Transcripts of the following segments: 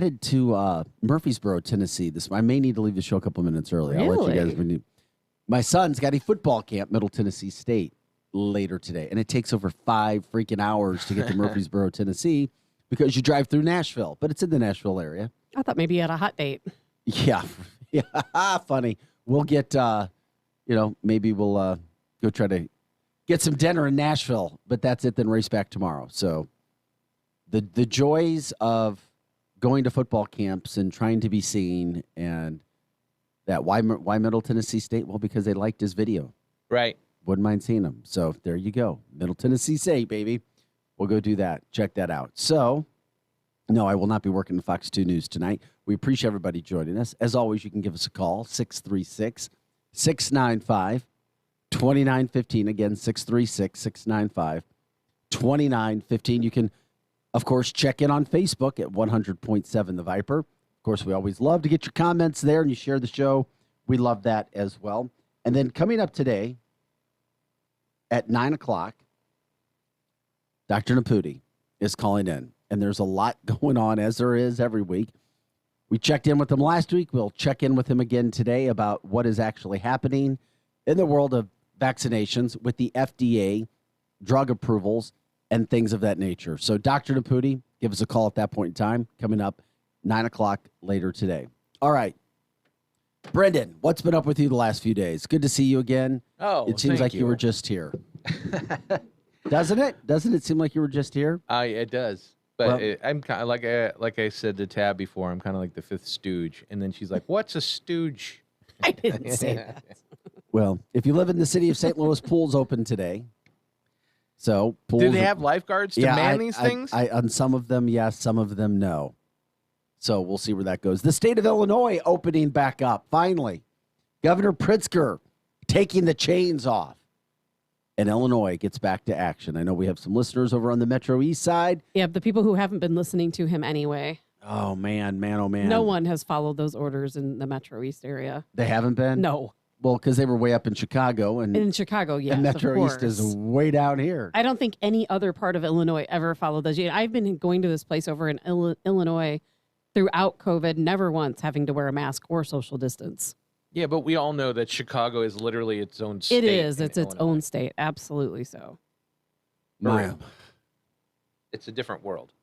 headed to Murfreesboro, Tennessee. I may need to leave the show a couple minutes early. Really? I'll let you guys know. My son's got a football camp, Middle Tennessee State, later today. And it takes over 5 freaking hours to get to Murfreesboro, Tennessee, because you drive through Nashville. But it's in the Nashville area. I thought maybe you had a hot date. Yeah. Yeah. Funny. We'll get, maybe we'll go try to get some dinner in Nashville. But that's it, then race back tomorrow. So the joys of going to football camps and trying to be seen, and that why Middle Tennessee State? Well, because they liked his video. Right. Wouldn't mind seeing him. So there you go. Middle Tennessee State, baby. We'll go do that. Check that out. So, no, I will not be working the Fox 2 News tonight. We appreciate everybody joining us. As always, you can give us a call, 636-695-2915. Again, 636-695-2915. You can, of course, check in on Facebook at 100.7 The Viper. Of course, we always love to get your comments there, and you share the show. We love that as well. And then coming up today at 9 o'clock, Dr. Naputi is calling in. And there's a lot going on, as there is every week. We checked in with him last week. We'll check in with him again today about what is actually happening in the world of vaccinations with the FDA, drug approvals, and things of that nature. So Dr. Naputi, give us a call at that point in time, coming up 9 o'clock later today. All right. Brendan, what's been up with you the last few days? Good to see you again. Oh, it seems like you were just here. Doesn't it? Doesn't it seem like you were just here? It does. But I'm kind of like I said to Tab before, I'm kind of like the fifth stooge. And then she's like, what's a stooge? I didn't say that. Well, if you live in the city of St. Louis, pool's open today. So pools Do they have lifeguards to man these things? On some of them, yes. Some of them, no. So we'll see where that goes. The state of Illinois opening back up, finally. Governor Pritzker taking the chains off. And Illinois gets back to action. I know we have some listeners over on the Metro East side. Yeah, the people who haven't been listening to him anyway. Oh, man, oh, man. No one has followed those orders in the Metro East area. They haven't been? No. Well, because they were way up in Chicago. And in Chicago, yes, and Metro East is way down here. I don't think any other part of Illinois ever followed those. I've been going to this place over in Illinois throughout COVID, never once having to wear a mask or social distance. Yeah, but we all know that Chicago is literally its own state. It is. It's Illinois. its own state. Absolutely so. It's a different world.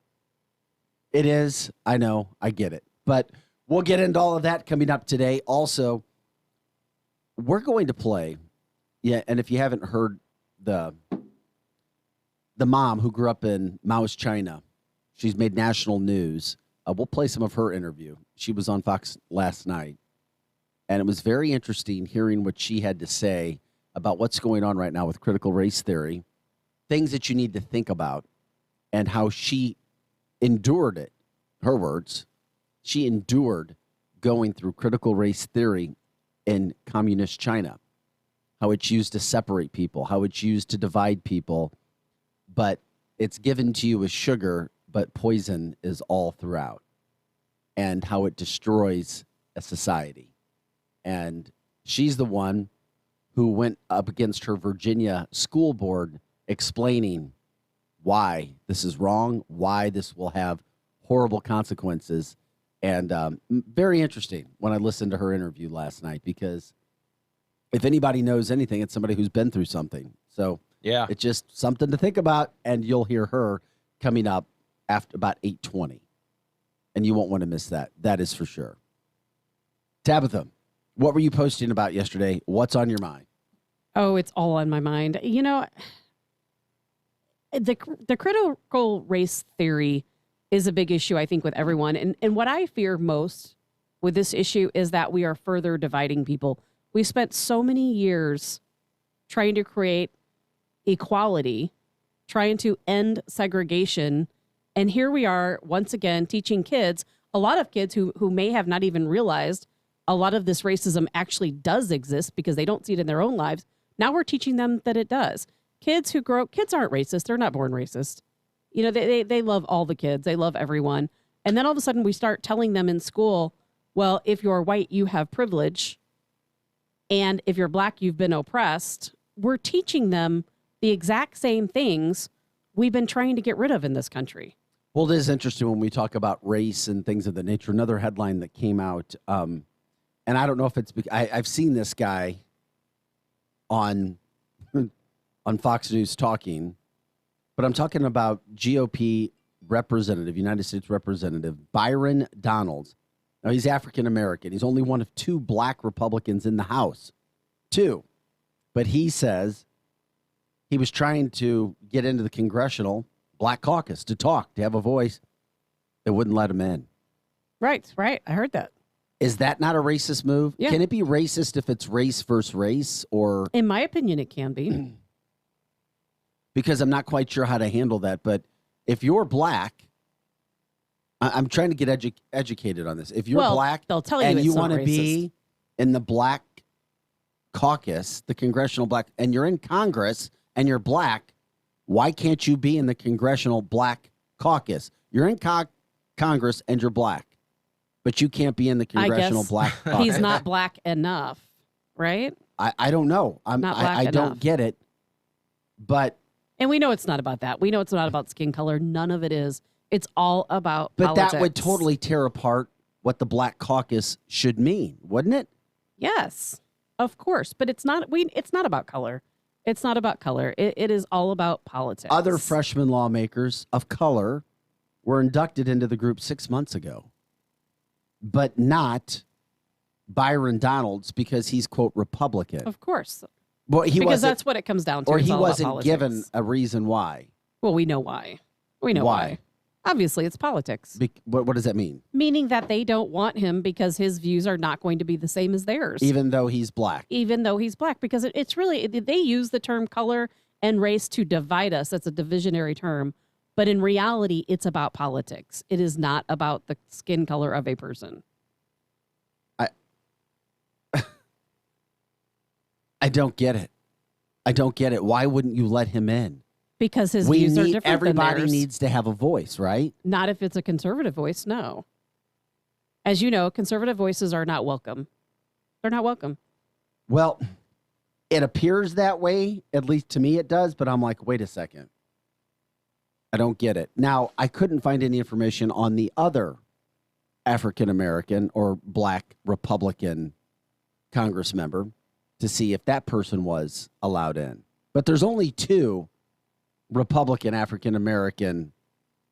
It is. I know. I get it. But we'll get into all of that coming up today. Also, we're going to play. Yeah, and if you haven't heard the mom who grew up in Mao's China, she's made national news. We'll play some of her interview. She was on Fox last night. And it was very interesting hearing what she had to say about what's going on right now with critical race theory, things that you need to think about, and how she endured it. Her words, she endured going through critical race theory in communist China, how it's used to separate people, how it's used to divide people, but it's given to you as sugar, but poison is all throughout, and how it destroys a society. And she's the one who went up against her Virginia school board explaining why this is wrong, why this will have horrible consequences. And very interesting when I listened to her interview last night, because if anybody knows anything, it's somebody who's been through something. So yeah, it's just something to think about, and you'll hear her coming up after about 8:20. And you won't want to miss that. That is for sure. Tabitha, what were you posting about yesterday? What's on your mind? Oh, it's all on my mind. You know, the critical race theory is a big issue, I think, with everyone. And what I fear most with this issue is that we are further dividing people. We spent so many years trying to create equality, trying to end segregation. And here we are once again teaching kids, a lot of kids who may have not even realized a lot of this racism actually does exist because they don't see it in their own lives. Now we're teaching them that it does. Kids aren't racist. They're not born racist. You know, they love all the kids. They love everyone. And then all of a sudden we start telling them in school, well, if you're white, you have privilege. And if you're black, you've been oppressed. We're teaching them the exact same things we've been trying to get rid of in this country. Well, it is interesting when we talk about race and things of the nature. Another headline that came out, and I don't know if it's I've seen this guy on Fox News talking, but I'm talking about GOP representative, United States Representative Byron Donalds. Now, he's African American. He's only one of 2 black Republicans in the House. 2. But he says he was trying to get into the Congressional Black Caucus to talk, to have a voice. They wouldn't let him in. Right. I heard that. Is that not a racist move? Yeah. Can it be racist if it's race versus race? Or In my opinion, it can be. because I'm not quite sure how to handle that. But if you're black, I'm trying to get educated on this. If you're black they'll tell you and it's you not want to be in the Black Caucus, the Congressional Black, and you're in Congress and you're black, why can't you be in the Congressional Black Caucus? You're in Congress and you're black, but you can't be in the Congressional Black Caucus. He's not black enough, right? I don't know. Not black I don't enough. get it. But And we know it's not about that. We know it's not about skin color. None of it is. It's all about politics. that would totally tear apart what the Black Caucus should mean, wouldn't it? Yes, of course. But it's not. It's not about color. It's not about color. It is all about politics. Other freshman lawmakers of color were inducted into the group 6 months ago, but not Byron Donalds because he's, quote, Republican. Of course. Well, because that's what it comes down to. Or It's he all about wasn't politics. given a reason why. Well, we know why. We know why. Obviously, it's politics. What does that mean? Meaning that they don't want him because his views are not going to be the same as theirs. Even though he's black. Even though he's black. Because it's really, they use the term color and race to divide us. That's a divisionary term. But in reality, it's about politics. It is not about the skin color of a person. I don't get it. I don't get it. Why wouldn't you let him in? Because his views are different Everybody than theirs. needs to have a voice, right? Not if it's a conservative voice, no. As you know, conservative voices are not welcome. They're not welcome. Well, it appears that way. At least to me it does. But I'm like, wait a second. I don't get it. Now, I couldn't find any information on the other African-American or black Republican Congress member to see if that person was allowed in. But there's only 2 Republican African-American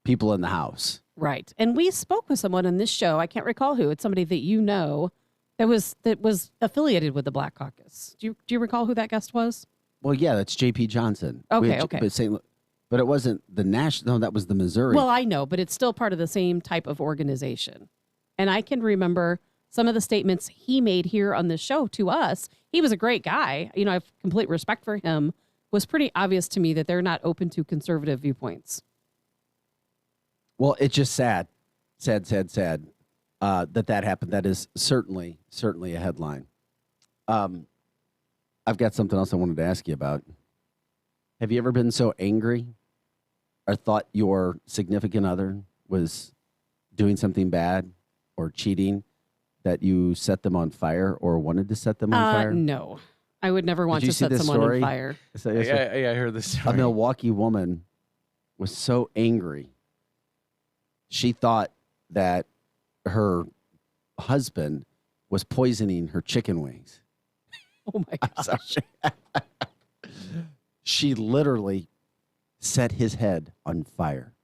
people in the House. Right. And we spoke with someone on this show. I can't recall who. It's somebody that you know that was affiliated with the Black Caucus. Do you recall who that guest was? Well, yeah, that's J.P. Johnson. Okay. But it wasn't the national. No, that was the Missouri. Well, I know, but it's still part of the same type of organization. And I can remember some of the statements he made here on this show to us. He was a great guy. You know, I have complete respect for him. It was pretty obvious to me that they're not open to conservative viewpoints. Well, it's just sad that happened. That is certainly a headline. I've got something else I wanted to ask you about. Have you ever been so angry or thought your significant other was doing something bad or cheating that you set them on fire or wanted to set them on fire? No, I would never want Did you to see set this someone story? on fire. I heard this A story. Milwaukee woman was so angry. She thought that her husband was poisoning her chicken wings. Oh my gosh. She literally set his head on fire.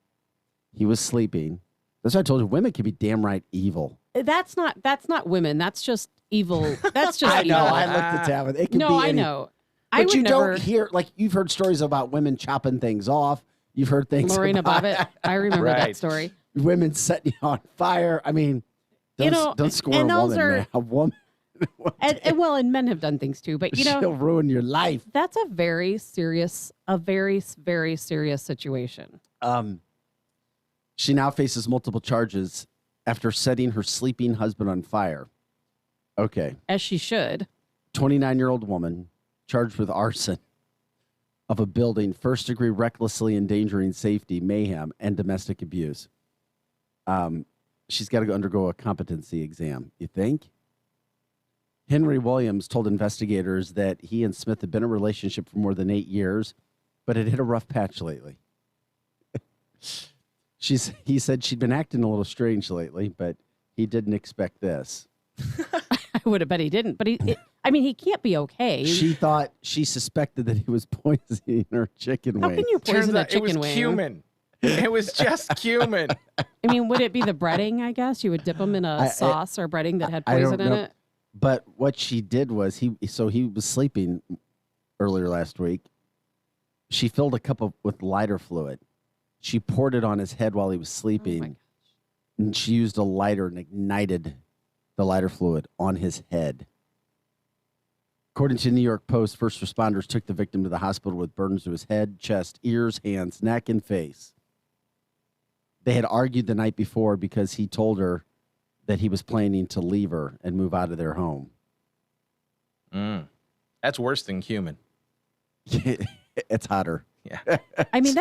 He was sleeping. That's why I told you, women can be damn right evil. That's not women. That's just evil. That's just I know. evil. I looked at Tabitha. It can No, be I any- know. I But would you never. don't hear, like, you've heard stories about women chopping things off. You've heard things Lorena about Bobbitt. I remember that Right. story. women setting you on fire. I mean, don't score and a those woman, are- man. A woman. And men have done things too. But She'll ruin your life. that's a very serious situation. She now faces multiple charges after setting her sleeping husband on fire. Okay. As she should. 29-year-old woman charged with arson of a building, first degree recklessly endangering safety, mayhem, and domestic abuse. She's got to undergo a competency exam, you think? Henry Williams told investigators that he and Smith had been in a relationship for more than 8 years, but had hit a rough patch lately. He said she'd been acting a little strange lately, but he didn't expect this. I would have bet he didn't, but he can't be okay. She suspected that he was poisoning her chicken How wings. can you poison a It chicken was wing? cumin. It was just cumin. I mean, would it be the breading? I guess you would dip them in a sauce or breading that had I don't poison in know. it. But what she did was he was sleeping earlier last week. She filled a cup with lighter fluid. She poured it on his head while he was sleeping. Oh my gosh. And she used a lighter and ignited the lighter fluid on his head. According to the New York Post, first responders took the victim to the hospital with burns to his head, chest, ears, hands, neck, and face. They had argued the night before because he told her that he was planning to leave her and move out of their home. That's worse than cumin. It's hotter. Yeah. I mean,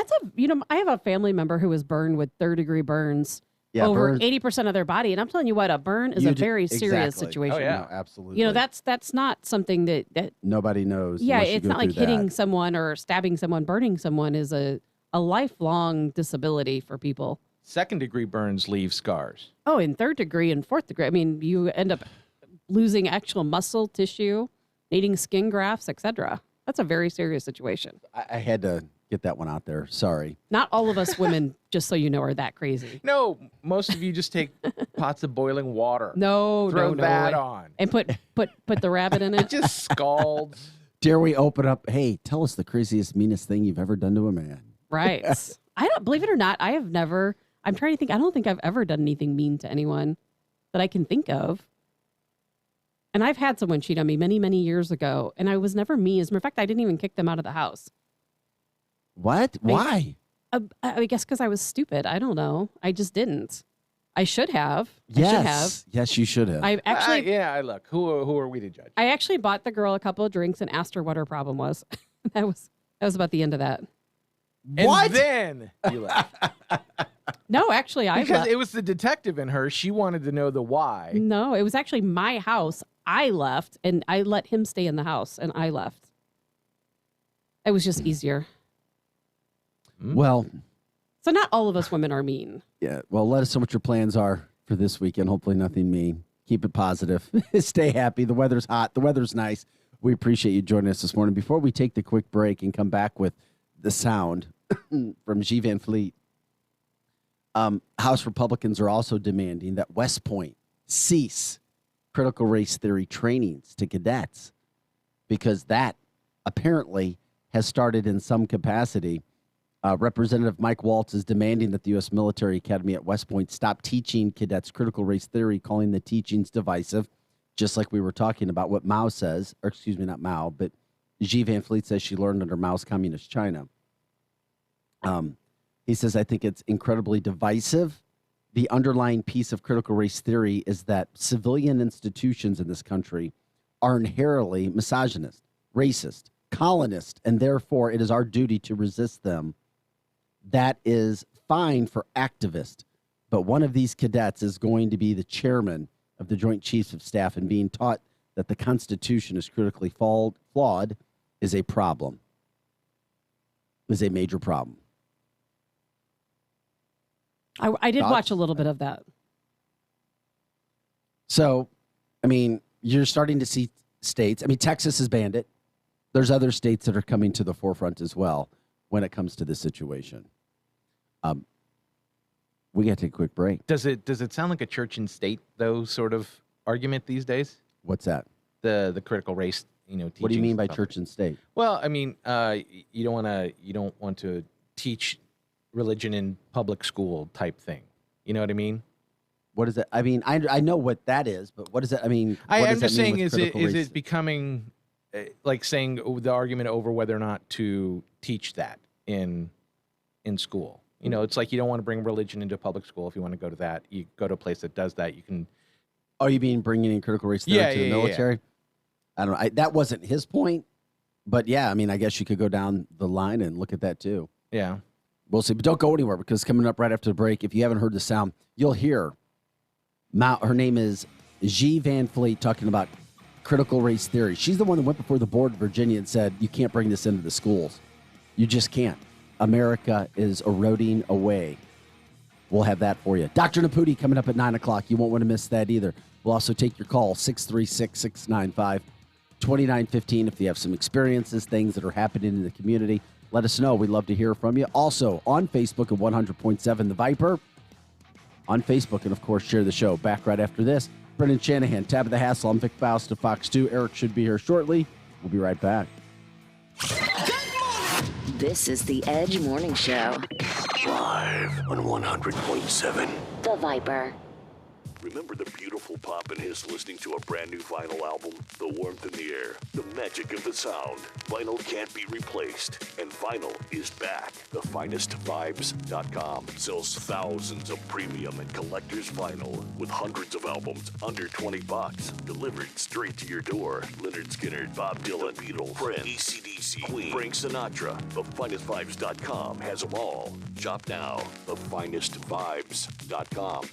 I have a family member who was burned with third-degree burns Yeah, over burns- 80% of their body. And I'm telling you what, a burn is a very serious exactly. situation. Oh, yeah. No, absolutely. You know, that's not something that Nobody knows. yeah, unless you it's go not like through hitting that. someone or stabbing someone, burning someone is a lifelong disability for people. Second-degree burns leave scars. Oh, in third degree and fourth degree. I mean, you end up losing actual muscle tissue, needing skin grafts, etc. That's a very serious situation. I had to get that one out there. Sorry. Not all of us women, just so you know, are that crazy. No, most of you just take pots of boiling water. No, Throw no, no. that on. And put the rabbit in it. It just scalds. Dare we open up? Hey, tell us the craziest, meanest thing you've ever done to a man. Right. I don't believe it or not. I have never. I'm trying to think. I don't think I've ever done anything mean to anyone that I can think of. And I've had someone cheat on me many, many years ago, and I was never mean. As a matter of fact, I didn't even kick them out of the house. What? Why? I guess because I was stupid. I don't know. I just didn't. I should have. Yes. I should have. Yes, you should have. I actually, Look, who are we to judge? I actually bought the girl a couple of drinks and asked her what her problem was. that was about the end of that. What? And then you left. No, actually, Because it was the detective in her. She wanted to know the why. No, it was actually my house. I left, and I let him stay in the house, and I left. It was just easier. Well, So not all of us women are mean. yeah. Well, let us know what your plans are for this weekend. Hopefully nothing mean. Keep it positive. Stay happy. The weather's hot. The weather's nice. We appreciate you joining us this morning. Before we take the quick break and come back with the sound from G. Van Fleet, House Republicans are also demanding that West Point cease critical race theory trainings to cadets because that apparently has started in some capacity. Representative Mike Waltz is demanding that the U.S. Military Academy at West Point stop teaching cadets critical race theory, calling the teachings divisive, just like we were talking about what Mao says, or excuse me, not Mao, but Xi Van Fleet says she learned under Mao's communist China. He says, I think it's incredibly divisive. The underlying piece of critical race theory is that civilian institutions in this country are inherently misogynist, racist, colonist, and therefore it is our duty to resist them. That is fine for activists, but one of these cadets is going to be the chairman of the Joint Chiefs of Staff, and being taught that the Constitution is critically flawed is a problem, is a major problem. I did Thoughts? watch a little bit of that. So, I mean, you're starting to see states. I mean, Texas has banned it. There's other states that are coming to the forefront as well when it comes to this situation. We got to take a quick break. Does it sound like a church and state though sort of argument these days? What's that? The critical race, teachings. What do you mean by and stuff. church and state? Well, I mean, you don't want to teach religion in public school type thing. You know what I mean? What is it? I mean, I know what that is, but what is it? I mean, what I'm does that just mean saying, with is critical race? it becoming like saying the argument over whether or not to teach that in school? It's like you don't want to bring religion into public school. If you want to go to that, you go to a place that does that. You can. Oh, you mean bringing in critical race theory to the military? I don't know. That wasn't his point, but yeah, I mean, I guess you could go down the line and look at that too. Yeah. We'll see, but don't go anywhere because coming up right after the break, if you haven't heard the sound, you'll hear her name is Xi Van Fleet talking about critical race theory. She's the one that went before the board in Virginia and said, you can't bring this into the schools. You just can't. America is eroding away We'll have that for you. Dr. Naputi coming up at 9 o'clock. You won't want to miss that either. We'll also take your call, 636-695-2915. If you have some experiences, things that are happening in the community, let us know. We'd love to hear from you. Also, on Facebook at 100.7 The Viper. On Facebook, and of course, share the show. Back right after this. Brendan Shanahan, Tabitha Hassell. I'm Vic Faust of Fox 2. Eric should be here shortly. We'll be right back. This is the Edge Morning Show. Live on 100.7. The Viper. Remember the beautiful pop and hiss listening to a brand new vinyl album? The warmth in the air, the magic of the sound. Vinyl can't be replaced, and vinyl is back. TheFinestVibes.com sells thousands of premium and collector's vinyl with hundreds of albums under $20, delivered straight to your door. Leonard Skinner, Bob Dylan, The Beatles, Prince, AC/DC, Queen, Frank Sinatra. TheFinestVibes.com has them all. Shop now. TheFinestVibes.com.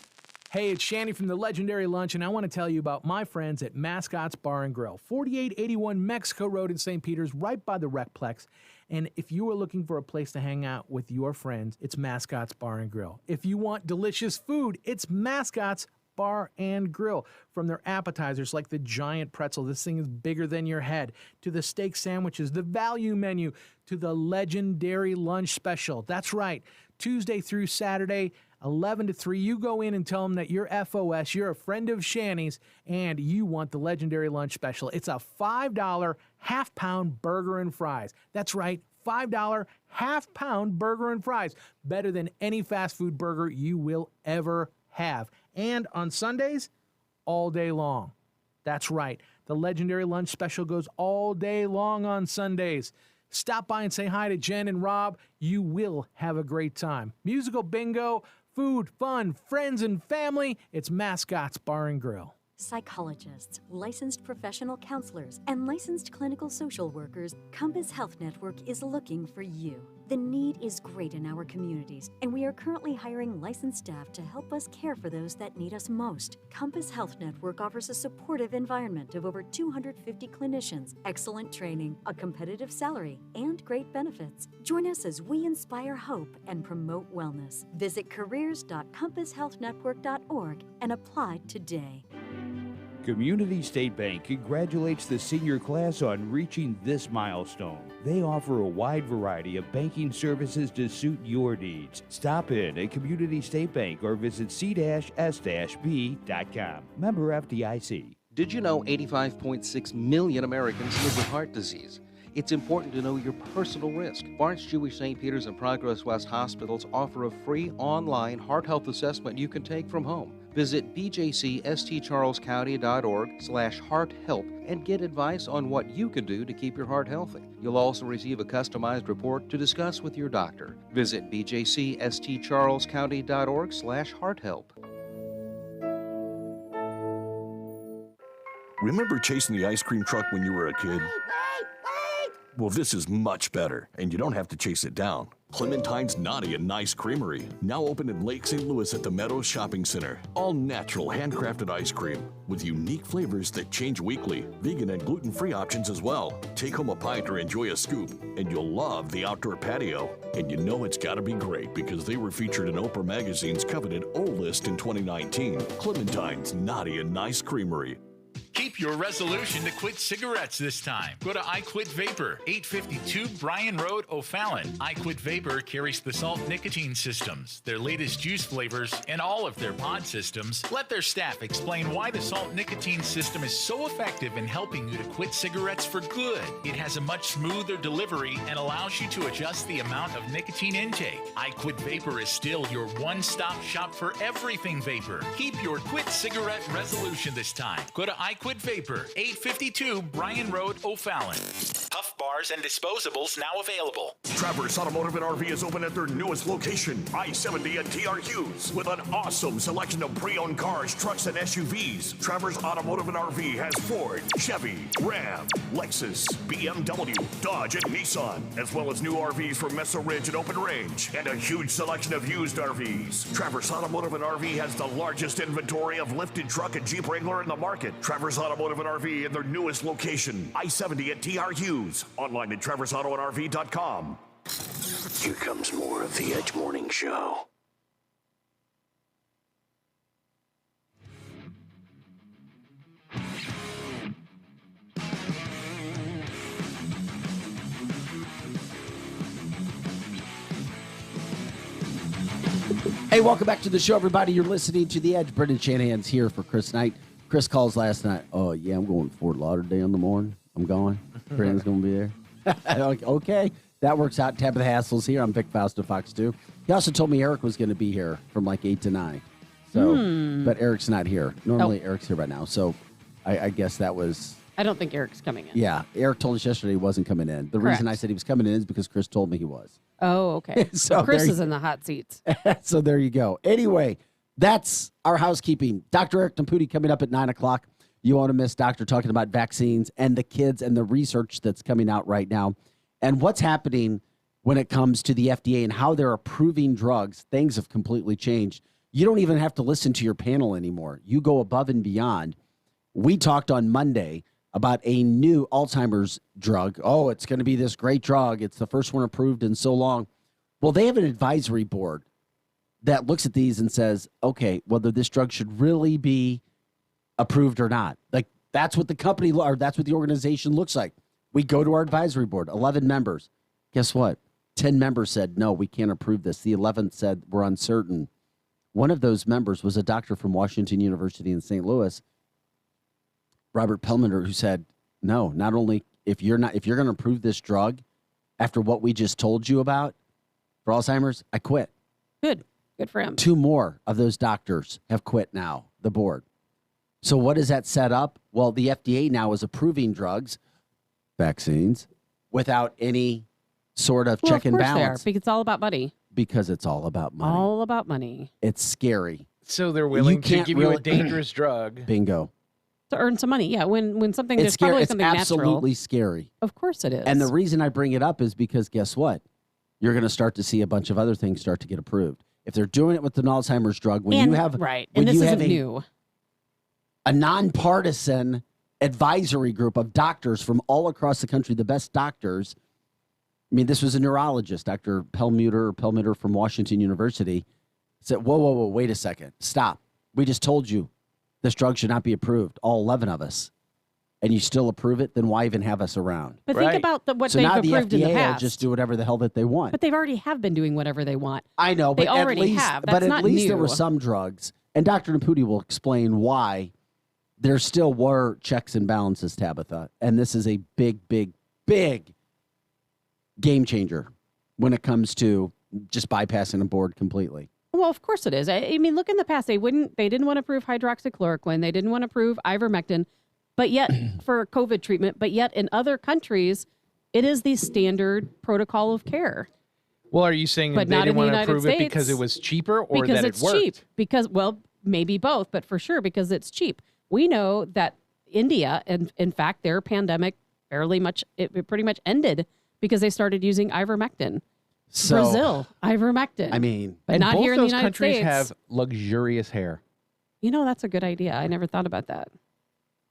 Hey, it's Shanny from the Legendary Lunch, and I want to tell you about my friends at Mascot's Bar and Grill, 4881 Mexico Road in St. Peters, right by the Recplex. And if you are looking for a place to hang out with your friends, it's Mascot's Bar and Grill. If you want delicious food, it's Mascot's Bar and Grill. From their appetizers like the giant pretzel, this thing is bigger than your head, to the steak sandwiches, the value menu, to the legendary lunch special. That's right, Tuesday through Saturday, 11 to 3, you go in and tell them that you're FOS, you're a friend of Shanny's, and you want the legendary lunch special. It's a $5 half-pound burger and fries. That's right, $5 half-pound burger and fries. Better than any fast food burger you will ever have. And on Sundays, all day long. That's right, the legendary lunch special goes all day long on Sundays. Stop by and say hi to Jen and Rob. You will have a great time. Musical bingo, food, fun, friends, and family. It's Mascot's Bar and Grill. Psychologists, licensed professional counselors, and licensed clinical social workers, Compass Health Network is looking for you. The need is great in our communities, and we are currently hiring licensed staff to help us care for those that need us most. Compass Health Network offers a supportive environment of over 250 clinicians, excellent training, a competitive salary, and great benefits. Join us as we inspire hope and promote wellness. Visit careers.compasshealthnetwork.org and apply today. Community State Bank congratulates the senior class on reaching this milestone. They offer a wide variety of banking services to suit your needs. Stop in at Community State Bank or visit c-s-b.com. Member FDIC. Did you know 85.6 million Americans live with heart disease? It's important to know your personal risk. Barnes Jewish St. Peter's and Progress West hospitals offer a free online heart health assessment you can take from home. Visit bjcstcharlescounty.org/hearthelp and get advice on what you can do to keep your heart healthy. You'll also receive a customized report to discuss with your doctor. Visit bjcstcharlescounty.org/hearthelp. Remember chasing the ice cream truck when you were a kid? Well, this is much better, and you don't have to chase it down. Clementine's Naughty and Nice Creamery, now open in Lake St. Louis at the Meadows Shopping Center. All natural, handcrafted ice cream with unique flavors that change weekly. Vegan and gluten-free options as well. Take home a pint or enjoy a scoop, and you'll love the outdoor patio. And you know it's got to be great because they were featured in Oprah Magazine's coveted O List in 2019. Clementine's Naughty and Nice Creamery. Keep your resolution to quit cigarettes this time. Go to I Quit Vapor, 852 Bryan Road, O'Fallon. I Quit Vapor carries the salt nicotine systems, their latest juice flavors, and all of their pod systems. Let their staff explain why the salt nicotine system is so effective in helping you to quit cigarettes for good. It has a much smoother delivery and allows you to adjust the amount of nicotine intake. I Quit Vapor is still your one-stop shop for everything vapor. Keep your quit cigarette resolution this time. Go to I Quit Vapor, 852 Bryan Road, O'Fallon. Puff bars and disposables now available. Travers Automotive and RV is open at their newest location, I-70 at TR Hughes, with an awesome selection of pre-owned cars, trucks, and SUVs. Travers Automotive and RV has Ford, Chevy, Ram, Lexus, BMW, Dodge, and Nissan, as well as new RVs from Mesa Ridge and Open Range, and a huge selection of used RVs. Travers Automotive and RV has the largest inventory of lifted truck and Jeep Wrangler in the market. Travers Automotive and RV in their newest location, I-70 at TR Hughes. Online at traversautoandrv.com. Here comes more of the Edge Morning Show. Hey, welcome back to the show, everybody. You're listening to The Edge. Brendan Shanahan's here for Chris Knight. Chris calls last night. Oh, yeah, I'm going to Fort Lauderdale in the morning. I'm going. Brendan's going to be there. Okay, that works out. Tabitha Hassell's here. I'm Vic Faust of Fox 2. He also told me Eric was going to be here from like 8 to 9. So, but Eric's not here. Normally, Eric's here right now. So I guess that was... I don't think Eric's coming in. Yeah, Eric told us yesterday he wasn't coming in. The reason I said he was coming in is because Chris told me he was. Oh, okay. So Chris is in the hot seats. So there you go. Anyway, that's our housekeeping. Dr. Eric Tamputi coming up at 9 o'clock. You want to miss Doctor talking about vaccines and the kids and the research that's coming out right now and what's happening when it comes to the FDA and how they're approving drugs. Things have completely changed. You don't even have to listen to your panel anymore. You go above and beyond. We talked on Monday about a new Alzheimer's drug. Oh, it's going to be this great drug. It's the first one approved in so long. Well, they have an advisory board that looks at these and says, okay, whether this drug should really be approved or not. Like, that's what the company, or that's what the organization looks like. We go to our advisory board, 11 members. Guess what? 10 members said, no, we can't approve this. The 11th said, we're uncertain. One of those members was a doctor from Washington University in St. Louis, Robert Pelmander, who said, no, not only if you're going to approve this drug after what we just told you about for Alzheimer's, I quit. Good for him. 2 more of those doctors have quit now, the board. So what does that set up? Well, the FDA now is approving drugs, vaccines, without any sort of check and balance. They are, because it's all about money. Because it's all about money. All about money. It's scary. So they're willing to give you a dangerous drug. Bingo. To earn some money. Yeah, when something, there's scary. probably It's something absolutely natural. scary. Of course it is. And the reason I bring it up is because guess what? You're going to start to see a bunch of other things start to get approved. If they're doing it with an Alzheimer's drug, when you have right, when and this you isn't have new. A nonpartisan advisory group of doctors from all across the country, the best doctors. I mean, this was a neurologist, Dr. Pelmuter from Washington University, said, whoa, wait a second. Stop. We just told you this drug should not be approved, all 11 of us, and you still approve it, then why even have us around? But think about what so they've now approved the FDA in the past. will just do whatever the hell that they want. But they've already have been doing whatever they want. I know, but they already at least, have. That's but at not least new. there were some drugs, and Dr. Naputi will explain why there still were checks and balances, Tabitha, and this is a big, big, big game changer when it comes to just bypassing a board completely. Well, of course it is. I mean, look in the past. They didn't want to approve hydroxychloroquine. They didn't want to approve ivermectin, but yet for COVID treatment. But yet in other countries, it is the standard protocol of care. Well, are you saying But they not didn't in the want to United approve it States. because it was cheaper or Because that it's it worked? cheap. Because, well, maybe both, but for sure because it's cheap. We know that India, and in fact, their pandemic it pretty much ended because they started using ivermectin. So, Brazil, ivermectin. I mean, but and not both here in the those United countries States. have luxurious hair. You know, that's a good idea. I never thought about that.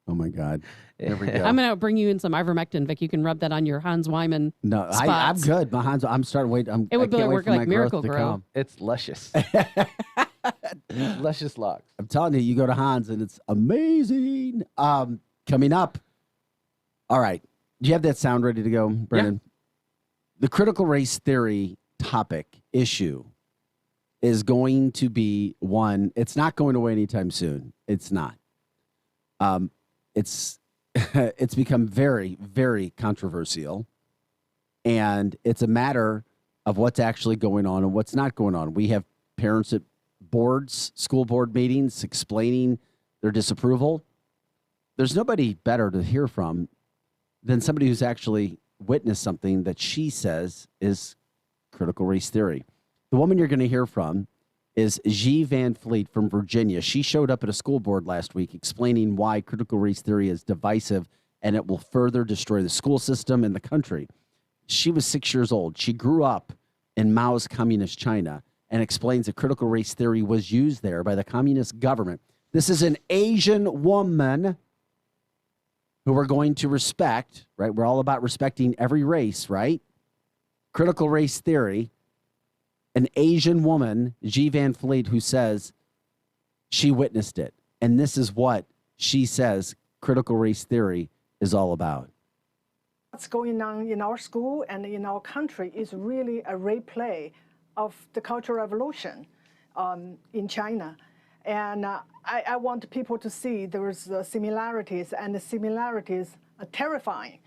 oh my God. There we go. I'm going to bring you in some ivermectin, Vic. You can rub that on your Hans Wyman. No, I'm spots. good. My hands, I'm starting to wait. It would I can't wait work for like my Miracle growth to Grow. come. It's luscious. Luscious locks. I'm telling you, you go to Hans and it's amazing. Coming up. All right. Do you have that sound ready to go, Brendan? Yeah. The critical race theory topic issue is going to be one. It's not going away anytime soon. It's not. It's become very, very controversial, and it's a matter of what's actually going on and what's not going on. We have parents at boards, school board meetings, explaining their disapproval. There's nobody better to hear from than somebody who's actually witnessed something that she says is critical race theory. The woman you're going to hear from is G. Van Fleet from Virginia. She showed up at a school board last week explaining why critical race theory is divisive and it will further destroy the school system and the country. She was 6 years old. She grew up in Mao's communist China and explains that critical race theory was used there by the communist government. This is an Asian woman who we're going to respect, right? We're all about respecting every race, right? Critical race theory. An Asian woman, G. Van Fleet, who says she witnessed it. And this is what she says critical race theory is all about. What's going on in our school and in our country is really a replay of the Cultural Revolution. in China. And I want people to see there's similarities, and the similarities are terrifying.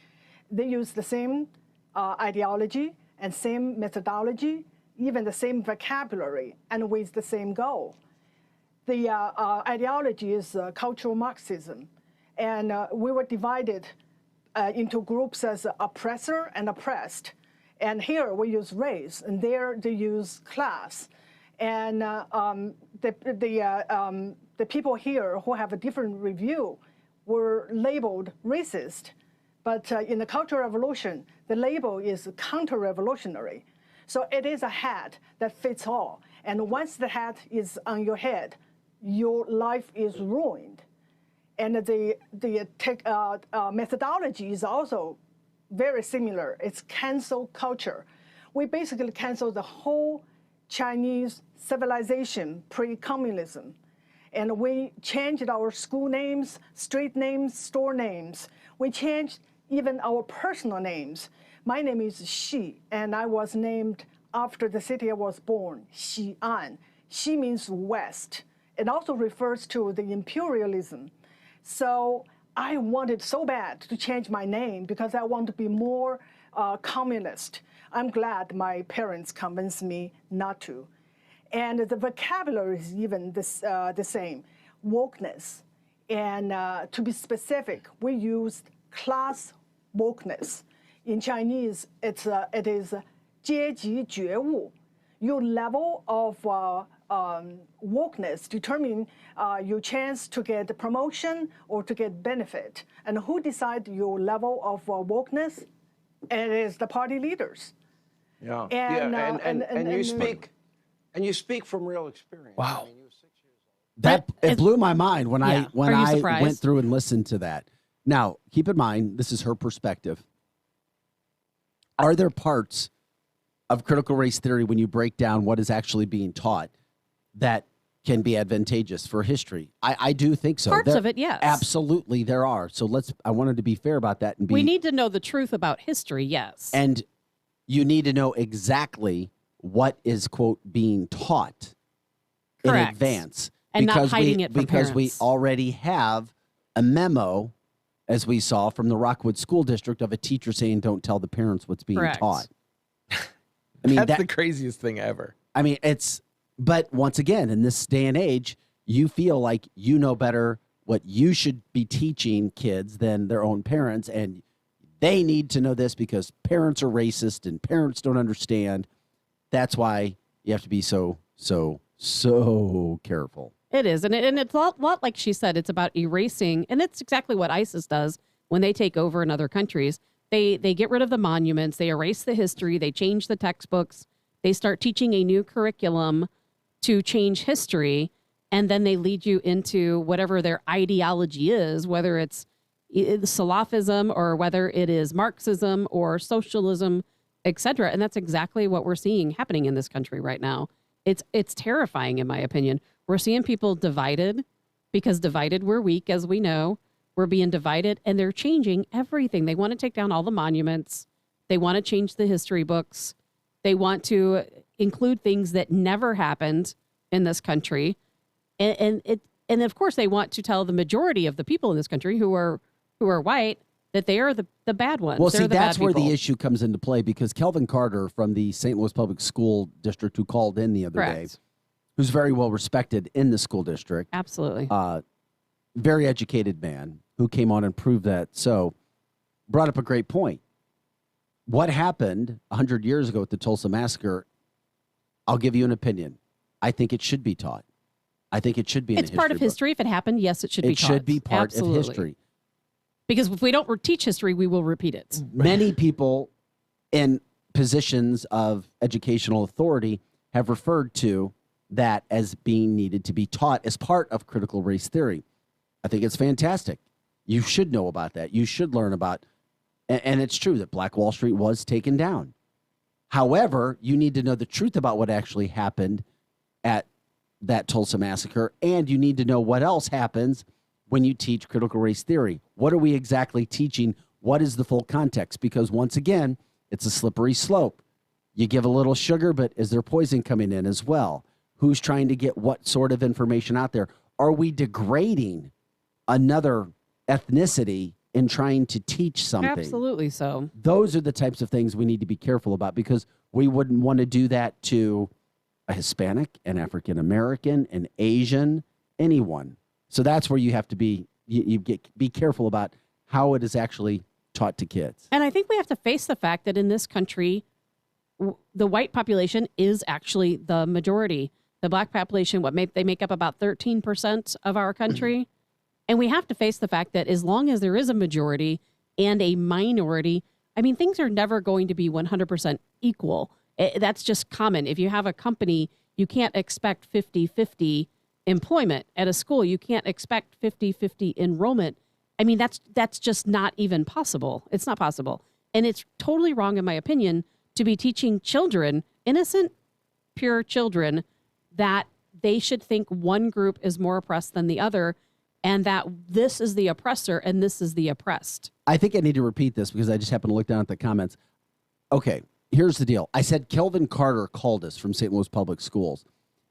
They use the same ideology and same methodology, even the same vocabulary, and with the same goal. The ideology is cultural Marxism, and we were divided into groups as oppressor and oppressed. And here we use race, and there they use class. And the people here who have a different review were labeled racist. But in the Cultural Revolution, the label is counter-revolutionary. So it is a hat that fits all. And once the hat is on your head, your life is ruined. And the methodology is also very similar. It's cancel culture. We basically cancel the whole Chinese civilization pre-communism. And we changed our school names, street names, store names. We changed even our personal names. My name is Xi, and I was named after the city I was born, Xi'an. Xi means west. It also refers to the imperialism. So I wanted so bad to change my name because I want to be more communist. I'm glad my parents convinced me not to. And the vocabulary is even the same, wokeness. And to be specific, we used class wokeness. In Chinese, it is 阶级觉悟. Your level of wokeness determine your chance to get promotion or to get benefit. And who decide your level of wokeness? It is the party leaders. Yeah. And you speak from real experience. Wow. I mean, you were 6 years old. It blew my mind when I Are you surprised? went through and listened to that. Now, keep in mind, this is her perspective. Are there parts of critical race theory, when you break down what is actually being taught, that can be advantageous for history? I do think so. Parts of it, yes. Absolutely, there are. So I wanted to be fair about that. And We need to know the truth about history, yes. And you need to know exactly what is, quote, being taught in Correct. advance. And not hiding it from because we parents. already have a memo, as we saw from the Rockwood School District, of a teacher saying, don't tell the parents what's being Correct. taught. I mean, That's the craziest thing ever. I mean, but once again, in this day and age, you feel like you know better what you should be teaching kids than their own parents. And they need to know this because parents are racist and parents don't understand. That's why you have to be so careful. It is. And it's a lot like she said, it's about erasing. And it's exactly what ISIS does when they take over in other countries. They get rid of the monuments. They erase the history. They change the textbooks. They start teaching a new curriculum to change history. And then they lead you into whatever their ideology is, whether it's Salafism or whether it is Marxism or socialism, etc. And that's exactly what we're seeing happening in this country right now. It's terrifying, in my opinion. We're seeing people divided because divided we're weak, as we know. We're being divided, and they're changing everything. They want to take down all the monuments. They want to change the history books. They want to include things that never happened in this country. And of course, they want to tell the majority of the people in this country who are white that they are the bad ones. Well, They're see, the that's bad where people. the issue comes into play, because Kelvin Carter from the St. Louis Public School District, who called in the other Correct. day, who's very well respected in the school district, Absolutely. very educated man who came on and proved that, so brought up a great point. What happened 100 years ago at the Tulsa Massacre, I'll give you an opinion. I think it should be taught. I think it should be in It's a part of book. history. If it happened, yes, it should be It taught. should be part Absolutely. of history. Because if we don't teach history, we will repeat it. Many people in positions of educational authority have referred to that as being needed to be taught as part of critical race theory. I think it's fantastic. You should know about that. You should learn about, and it's true that Black Wall Street was taken down. However, you need to know the truth about what actually happened at that Tulsa massacre, and you need to know what else happens when you teach critical race theory. What are we exactly teaching? What is the full context? Because once again, it's a slippery slope. You give a little sugar, but is there poison coming in as well? who's trying to get what sort of information out there. Are we degrading another ethnicity in trying to teach something? Absolutely so. Those are the types of things we need to be careful about, because we wouldn't want to do that to a Hispanic, an African American, an Asian, anyone. So that's where you have to be be careful about how it is actually taught to kids. And I think we have to face the fact that in this country, the white population is actually the majority. The black population, they make up about 13% of our country. And we have to face the fact that as long as there is a majority and a minority, I mean, things are never going to be 100% equal. That's just common. If you have a company, you can't expect 50-50 employment. At a school, you can't expect 50-50 enrollment. I mean, that's just not even possible. It's not possible. And it's totally wrong, in my opinion, to be teaching children, innocent, pure children, that they should think one group is more oppressed than the other, and that this is the oppressor and this is the oppressed. I think I need to repeat this because I just happened to look down at the comments. Okay, here's the deal. I said Kelvin Carter called us from St. Louis Public Schools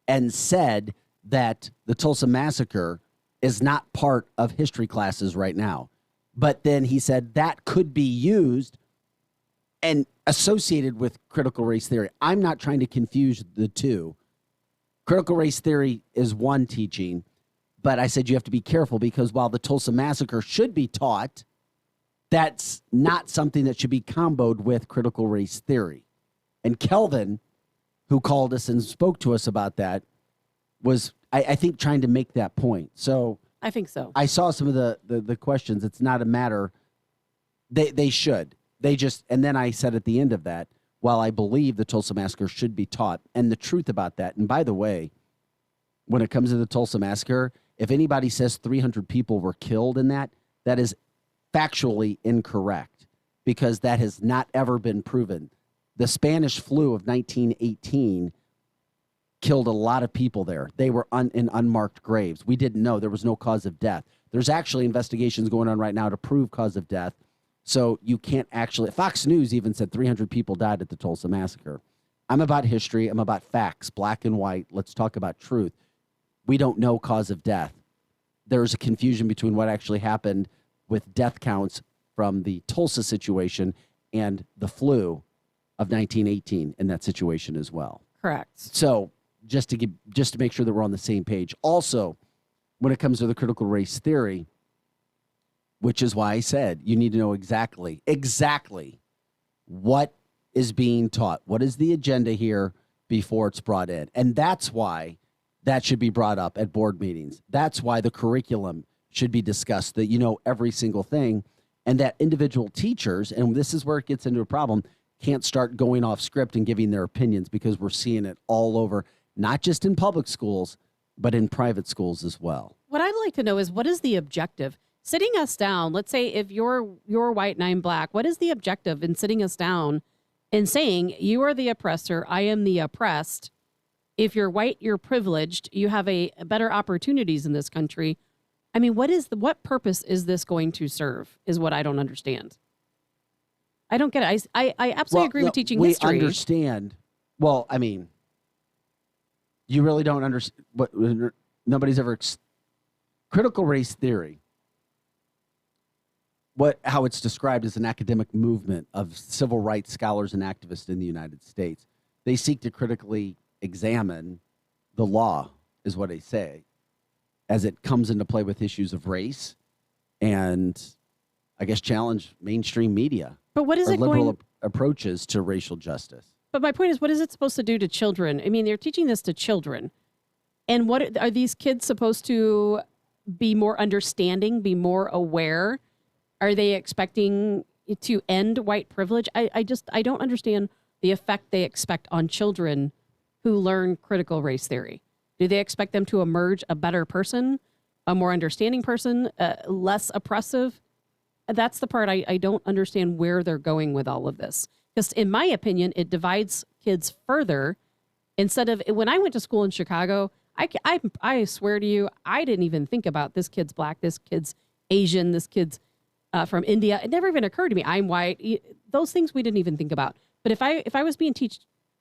and said that the Tulsa Massacre is not part of history classes right now. But then he said that could be used and associated with critical race theory. I'm not trying to confuse the two. Critical race theory is one teaching, but I said you have to be careful because while the Tulsa Massacre should be taught, that's not something that should be comboed with critical race theory. And Kelvin, who called us and spoke to us about that, was, I think, trying to make that point. So I think so. I saw some of the questions. It's not a matter. They should. They just, and then I said at the end of that, while I believe the Tulsa Massacre should be taught, and the truth about that, and by the way, when it comes to the Tulsa Massacre, if anybody says 300 people were killed in that, that is factually incorrect because that has not ever been proven. The Spanish flu of 1918 killed a lot of people there. They were in unmarked graves. We didn't know. There was no cause of death. There's actually investigations going on right now to prove cause of death. So you can't actually, Fox News even said 300 people died at the Tulsa Massacre. I'm about history. I'm about facts, black and white. Let's talk about truth. We don't know cause of death. There's a confusion between what actually happened with death counts from the Tulsa situation and the flu of 1918 in that situation as well. Correct. So just to make sure that we're on the same page. Also, when it comes to the critical race theory, which is why I said you need to know exactly what is being taught. What is the agenda here before it's brought in? And that's why that should be brought up at board meetings. That's why the curriculum should be discussed, that you know every single thing, and that individual teachers, and this is where it gets into a problem, can't start going off script and giving their opinions because we're seeing it all over, not just in public schools, but in private schools as well. What I'd like to know is, what is the objective? Sitting us down, let's say if you're white and I'm black, what is the objective in sitting us down and saying, you are the oppressor, I am the oppressed. If you're white, you're privileged, you have a better opportunities in this country. I mean, what purpose is this going to serve is what I don't understand. I don't get it. I absolutely agree with teaching history. We understand. Well, I mean, you really don't understand. What nobody's ever critical race theory. How it's described as an academic movement of civil rights scholars and activists in the United States. They seek to critically examine the law, is what they say, as it comes into play with issues of race and, I guess, challenge mainstream media. But what is it liberal approaches to racial justice? But my point is, what is it supposed to do to children? I mean, they're teaching this to children. And what are these kids supposed to be more understanding, be more aware? Are they expecting to end white privilege? I don't understand the effect they expect on children who learn critical race theory. Do they expect them to emerge a better person, a more understanding person, less oppressive? That's the part I don't understand where they're going with all of this. Because in my opinion, it divides kids further. Instead of, when I went to school in Chicago, I swear to you, I didn't even think about this kid's black, this kid's Asian, this kid's from India. It never even occurred to me. I'm white. Those things we didn't even think about. But if I was being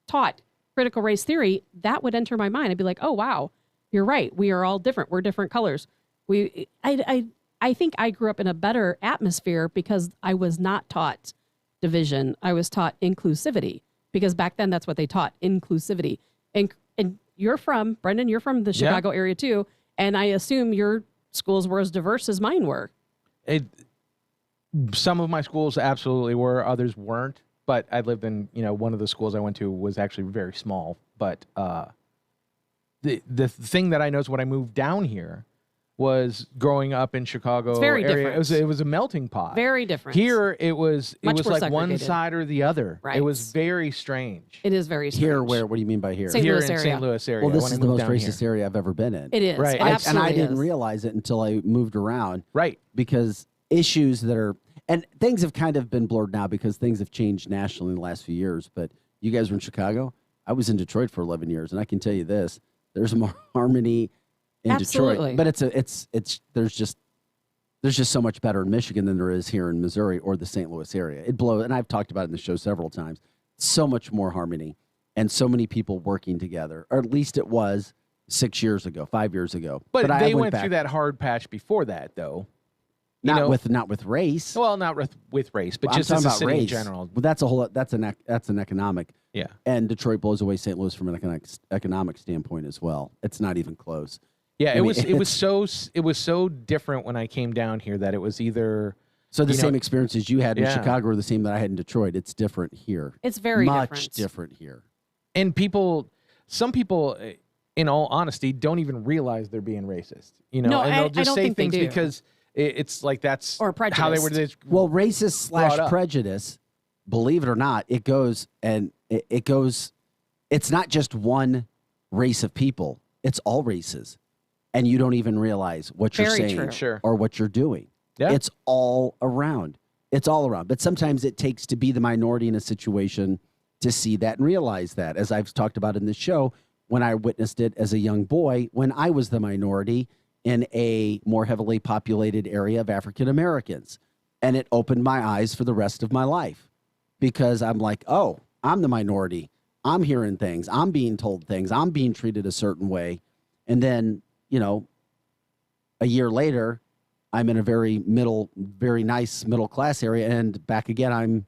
taught critical race theory, that would enter my mind. I'd be like, oh, wow, you're right. We are all different. We're different colors. I think I grew up in a better atmosphere because I was not taught division. I was taught inclusivity, because back then that's what they taught, inclusivity. And Brendan, you're from the Chicago area too. And I assume your schools were as diverse as mine were. Some of my schools absolutely were, others weren't. But I lived in, one of the schools I went to was actually very small. But the thing that I noticed when I moved down here was growing up in Chicago it's very area. Different. It was a melting pot. Very different. Here it was like one segregated. side or the other. Right. It was very strange. It is very strange. Here, where? What do you mean by here? St. Here Louis in area. St. Louis area. Well, this when is I the moved most down racist area I've ever been in. It is. Right. It and absolutely I didn't is. realize it until I moved around. Right. Because issues that are, and things have kind of been blurred now because things have changed nationally in the last few years. But you guys were in Chicago. I was in Detroit for 11 years, and I can tell you this: there's more harmony in Absolutely. Detroit. But there's just so much better in Michigan than there is here in Missouri or the St. Louis area. It blows, and I've talked about it in the show several times. So much more harmony and so many people working together, or at least it was 6 years ago, 5 years ago. But I they went back, through that hard patch before that, though. not with race. Well, not with race, but I'm just talking as a about city race. in general. Well, that's an economic. Yeah. And Detroit blows away St. Louis from an economic standpoint as well. It's not even close. Yeah, I mean, it was so different when I came down here that it was either so the same experiences you had in Yeah. Chicago are the same that I had in Detroit. It's different here. It's very much different here. And some people, in all honesty, don't even realize they're being racist. No, and they'll I just don't say think they things do. because it's like that's Or how they were. Well, racist brought up. / prejudice, believe it or not, it goes. It's not just one race of people. It's all races. And you don't even realize what you're Very saying true. Sure. or what you're doing. Yeah. It's all around. It's all around. But sometimes it takes to be the minority in a situation to see that and realize that. As I've talked about in the show, when I witnessed it as a young boy, when I was the minority in a more heavily populated area of African Americans. And it opened my eyes for the rest of my life because I'm like, oh, I'm the minority. I'm hearing things. I'm being told things. I'm being treated a certain way. And then, a year later, I'm in a very nice middle class area, and back again, I'm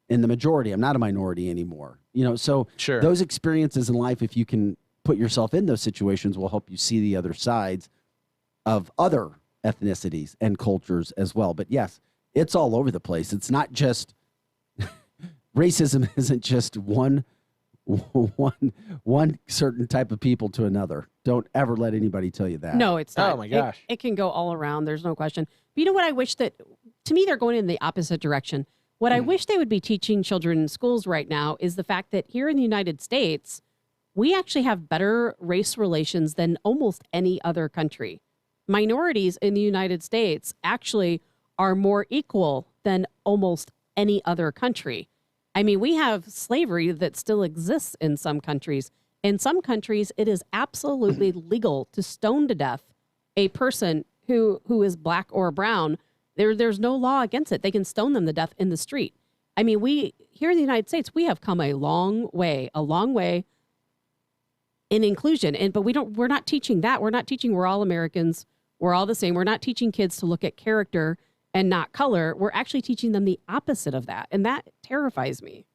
in the majority. I'm not a minority anymore. So Sure. those experiences in life, if you can put yourself in those situations, will help you see the other sides of other ethnicities and cultures as well. But yes, it's all over the place. It's not just racism isn't just one certain type of people to another. Don't ever let anybody tell you that. No, it's not. Oh, my gosh. It can go all around. There's no question. But you know what I wish that, to me, they're going in the opposite direction. What I wish they would be teaching children in schools right now is the fact that here in the United States, we actually have better race relations than almost any other country. Minorities in the United States actually are more equal than almost any other country. I mean, we have slavery that still exists in some countries. In some countries, it is absolutely legal to stone to death a person who is black or brown. There's no law against it. They can stone them to death in the street. I mean, we here in the United States, we have come a long way in inclusion. But we're not teaching that. We're not teaching we're all Americans. We're all the same. We're not teaching kids to look at character and not color. We're actually teaching them the opposite of that. And that terrifies me.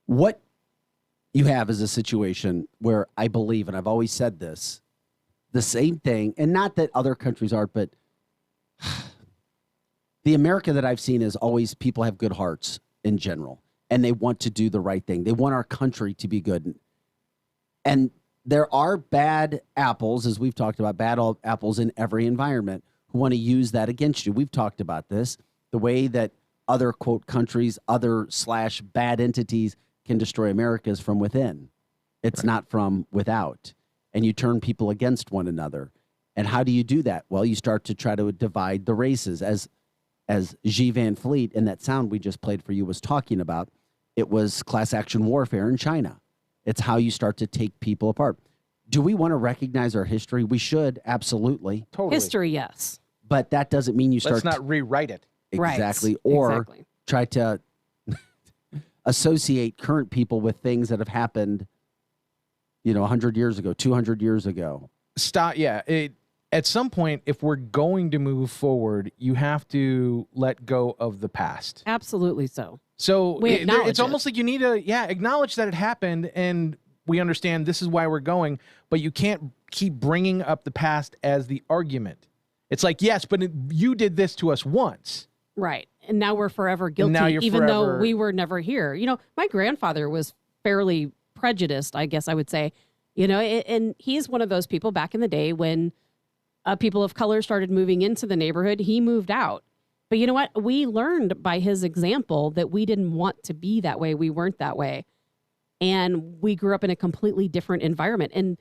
What you have is a situation where I believe, and I've always said this, the same thing, and not that other countries aren't, but the America that I've seen is always people have good hearts in general, and they want to do the right thing. They want our country to be good. And there are bad apples, as we've talked about, bad apples in every environment who want to use that against you. We've talked about this, the way that other, quote, countries, other / bad entities can destroy America is from within. It's not from without. And you turn people against one another. And how do you do that? Well, you start to try to divide the races. As G. Van Fleet in that sound we just played for you was talking about, it was class action warfare in China. It's how you start to take people apart. Do we want to recognize our history? We should, absolutely. Totally. History, yes. But that doesn't mean you start Let's not rewrite it. exactly, Right. or Exactly. try to associate current people with things that have happened, 100 years ago, 200 years ago. Stop. Yeah. At some point, if we're going to move forward, you have to let go of the past. Absolutely so. So We acknowledge it's almost like you need to, acknowledge that it happened, and we understand this is why we're going, but you can't keep bringing up the past as the argument. It's like, yes, but you did this to us once. Right. And now we're forever guilty, now you're even though forever- we were never here. My grandfather was fairly prejudiced, I guess I would say, and he's one of those people back in the day when people of color started moving into the neighborhood, he moved out. But you know what? We learned by his example that we didn't want to be that way. We weren't that way. And we grew up in a completely different environment. And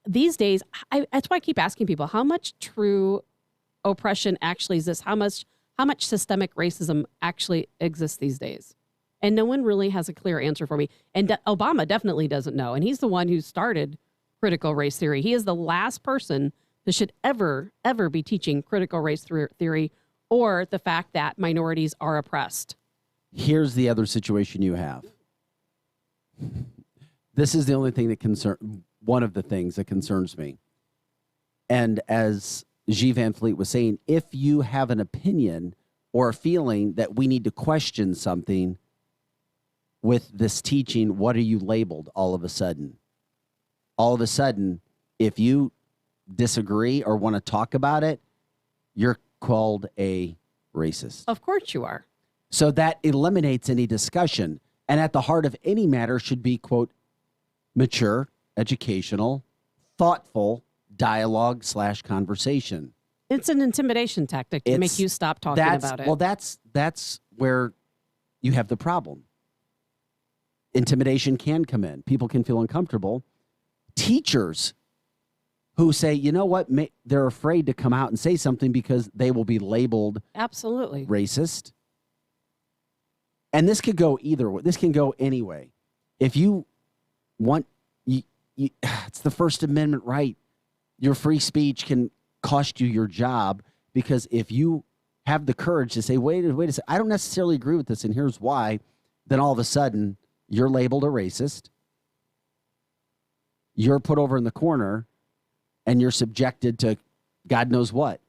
these days, that's why I keep asking people, how much true oppression actually exists? How much systemic racism actually exists these days? And no one really has a clear answer for me. And Obama definitely doesn't know. And he's the one who started critical race theory. He is the last person that should ever be teaching critical race theory or the fact that minorities are oppressed. Here's the other situation you have. This is the only thing one of the things that concerns me. And as G. Van Fleet was saying, if you have an opinion or a feeling that we need to question something with this teaching, what are you labeled all of a sudden? All of a sudden, if you disagree or want to talk about it, you're called a racist. Of course you are. So that eliminates any discussion. And at the heart of any matter should be, quote, mature, educational, thoughtful dialogue / conversation. It's an intimidation tactic to make you stop talking about it. Well, that's where you have the problem. Intimidation can come in. People can feel uncomfortable. Teachers who say, you know what, they're afraid to come out and say something because they will be labeled absolutely racist. And this could go either way. This can go any way. If you want, it's the First Amendment right. Your free speech can cost you your job, because if you have the courage to say, wait a second, I don't necessarily agree with this, and here's why, then all of a sudden you're labeled a racist. You're put over in the corner, and you're subjected to God knows what.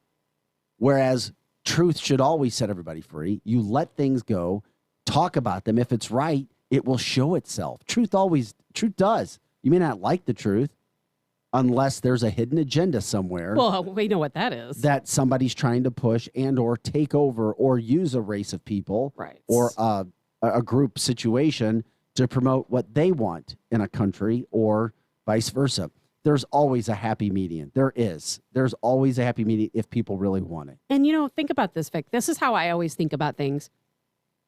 Whereas truth should always set everybody free. You let things go, talk about them. If it's right, it will show itself. Truth does. You may not like the truth unless there's a hidden agenda somewhere. Well, we know what that is. That somebody's trying to push and or take over or use a race of people, right, or a group situation to promote what they want in a country, or vice versa. There's always a happy median. There's always a happy median if people really want it. And, think about this, Vic. This is how I always think about things.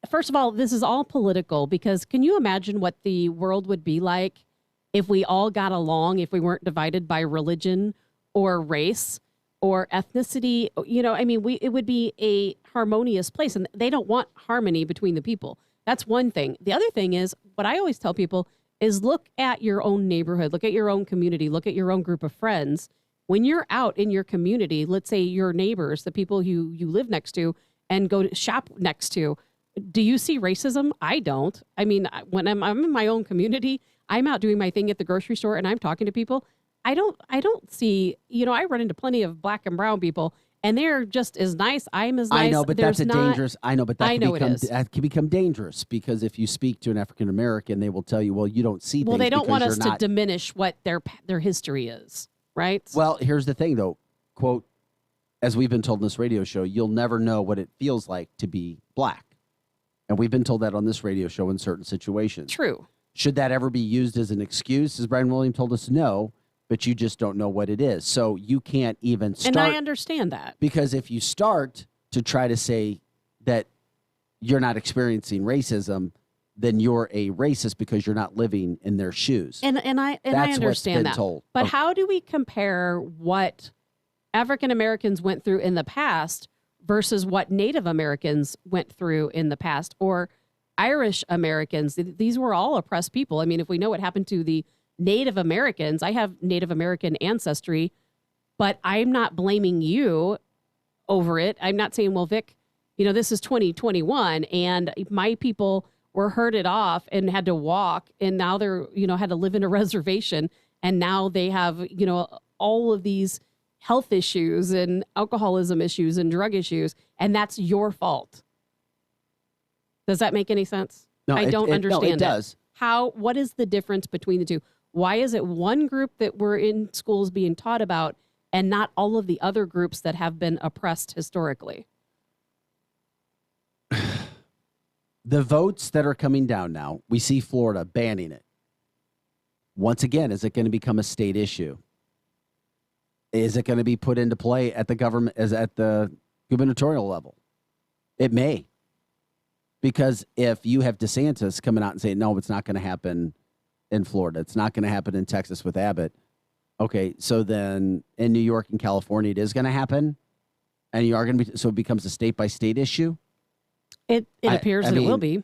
First of all, this is all political, because can you imagine what the world would be like if we all got along, if we weren't divided by religion or race or ethnicity? It would be a harmonious place, and they don't want harmony between the people. That's one thing. The other thing is, what I always tell people is, look at your own neighborhood, look at your own community, look at your own group of friends. When you're out in your community, let's say your neighbors, the people you live next to and go to shop next to, do you see racism? I don't. When I'm in my own community, I'm out doing my thing at the grocery store and I'm talking to people. I don't see, I run into plenty of black and brown people, and they're just as nice. I'm as nice. I know, but that can become dangerous, because if you speak to an African American, they will tell you, well, you don't see things. Well, they don't want us to diminish what their history is, right? Well, here's the thing, though. Quote, as we've been told in this radio show, you'll never know what it feels like to be black. And we've been told that on this radio show in certain situations. True. Should that ever be used as an excuse? As Brian Williams told us, no, but you just don't know what it is. So you can't even start. And I understand that. Because if you start to try to say that you're not experiencing racism, then you're a racist because you're not living in their shoes. And I understand that. Told. But how do we compare what African Americans went through in the past versus what Native Americans went through in the past, or Irish Americans? These were all oppressed people. If we know what happened to the Native Americans, I have Native American ancestry, but I'm not blaming you over it. I'm not saying, well, Vic, this is 2021 and my people were herded off and had to walk, and now they're, had to live in a reservation, and now they have, all of these health issues and alcoholism issues and drug issues, and that's your fault. Does that make any sense? No, I don't understand it does. What is the difference between the two? Why is it one group that we're in schools being taught about and not all of the other groups that have been oppressed historically? The votes that are coming down now, we see Florida banning it. Once again, is it going to become a state issue? Is it going to be put into play at the government, as at the gubernatorial level? It may. Because if you have DeSantis coming out and saying, no, it's not going to happen in Florida, it's not going to happen in Texas with Abbott. Okay, so then in New York and California, it is going to happen, and you are going to be, so it becomes a state by state issue. It appears that it will be.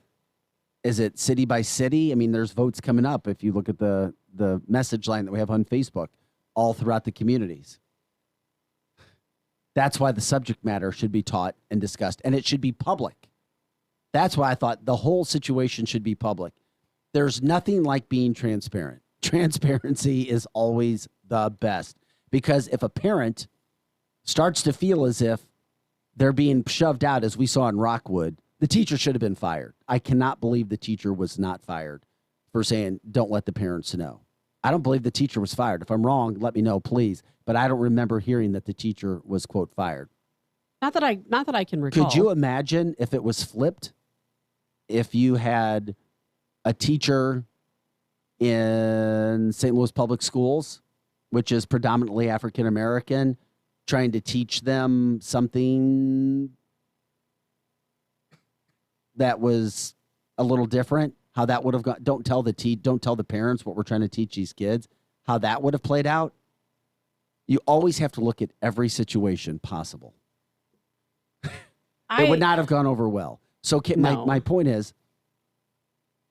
Is it city by city? I mean, there's votes coming up. If you look at the message line that we have on Facebook, all throughout the communities. That's why the subject matter should be taught and discussed, and it should be public. That's why I thought the whole situation should be public. There's nothing like being transparent. Transparency is always the best, because if a parent starts to feel as if they're being shoved out, as we saw in Rockwood, the teacher should have been fired. I cannot believe the teacher was not fired for saying, don't let the parents know. I don't believe the teacher was fired. If I'm wrong, let me know, please. But I don't remember hearing that the teacher was, quote, fired. Not that I can recall. Could you imagine if it was flipped? If you had a teacher in St. Louis Public Schools, which is predominantly African American, trying to teach them something that was a little different, how that would have gone. Don't tell the parents what we're trying to teach these kids, how that would have played out. You always have to look at every situation possible. It would not have gone over well. So my point is,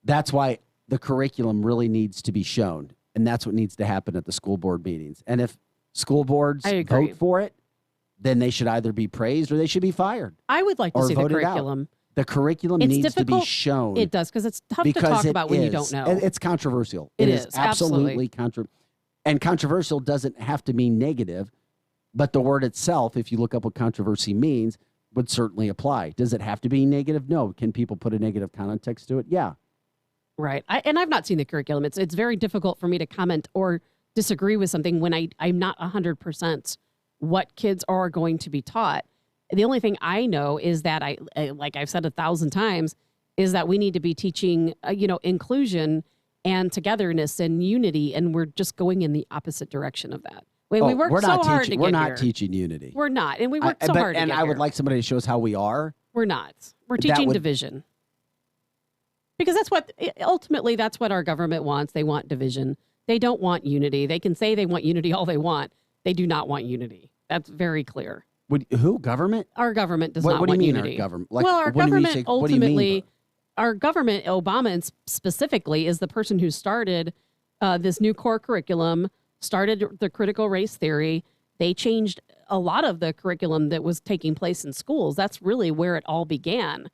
that's why the curriculum really needs to be shown, and that's what needs to happen at the school board meetings. And if school boards vote for it, then they should either be praised or they should be fired. I would like to see the curriculum. The curriculum needs to be shown. It does, because it's tough to talk about when you don't know. It's controversial. It is absolutely controversial. And controversial doesn't have to mean negative, but the word itself, if you look up what controversy means, would certainly apply. Does it have to be negative? No. Can people put a negative context to it? Yeah. Right. I've not seen the curriculum. It's very difficult for me to comment or disagree with something when I'm not 100% what kids are going to be taught. The only thing I know is that like I've said 1,000 times, is that we need to be teaching, inclusion and togetherness and unity, and we're just going in the opposite direction of that. We worked so hard to get here. We're not teaching unity. We're not, and we worked so hard to get here. And I would like somebody to show us how we are. We're not. We're teaching division. Because ultimately that's what our government wants. They want division. They don't want unity. They can say they want unity all they want. They do not want unity. That's very clear. Who? Government? Our government does not want unity. What do you mean our government? Well, our government ultimately, our government, Obama specifically, is the person who started this new core curriculum, started the critical race theory. They changed a lot of the curriculum that was taking place in schools. That's really where it all began.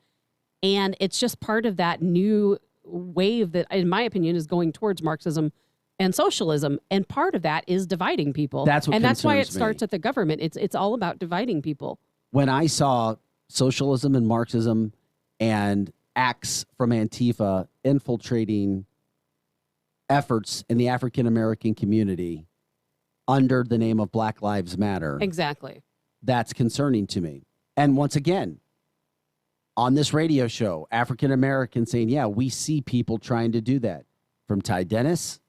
And it's just part of that new wave that, in my opinion, is going towards Marxism and socialism. And part of that is dividing people. That's why it starts at the government. It's all about dividing people. When I saw socialism and Marxism and acts from Antifa infiltrating efforts in the African American community under the name of Black Lives Matter. Exactly. That's concerning to me. And once again, on this radio show, African Americans saying, yeah, we see people trying to do that. From Ty Dennis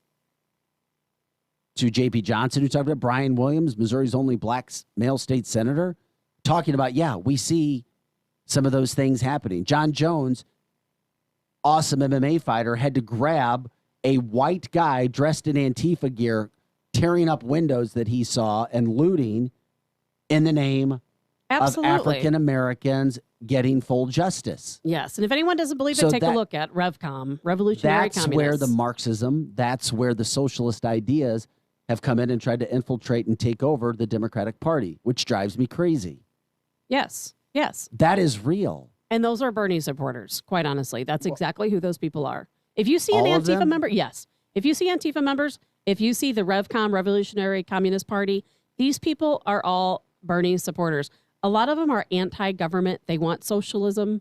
to J.P. Johnson, who talked about Brian Williams, Missouri's only black male state senator, talking about, yeah, we see some of those things happening. John Jones, awesome MMA fighter, had to grab a white guy dressed in Antifa gear, tearing up windows that he saw and looting in the name of African Americans getting full justice. Yes. And if anyone doesn't believe it, take a look at RevCom, Revolutionary Communists. That's where the Marxism, that's where the socialist ideas have come in and tried to infiltrate and take over the Democratic Party, which drives me crazy. Yes. Yes. That is real. And those are Bernie supporters, quite honestly. That's exactly who those people are. If you see an All of Antifa them? member, yes. If you see Antifa members, if you see the RevCom, Revolutionary Communist Party, these people are all Bernie supporters. A lot of them are anti-government. They want socialism,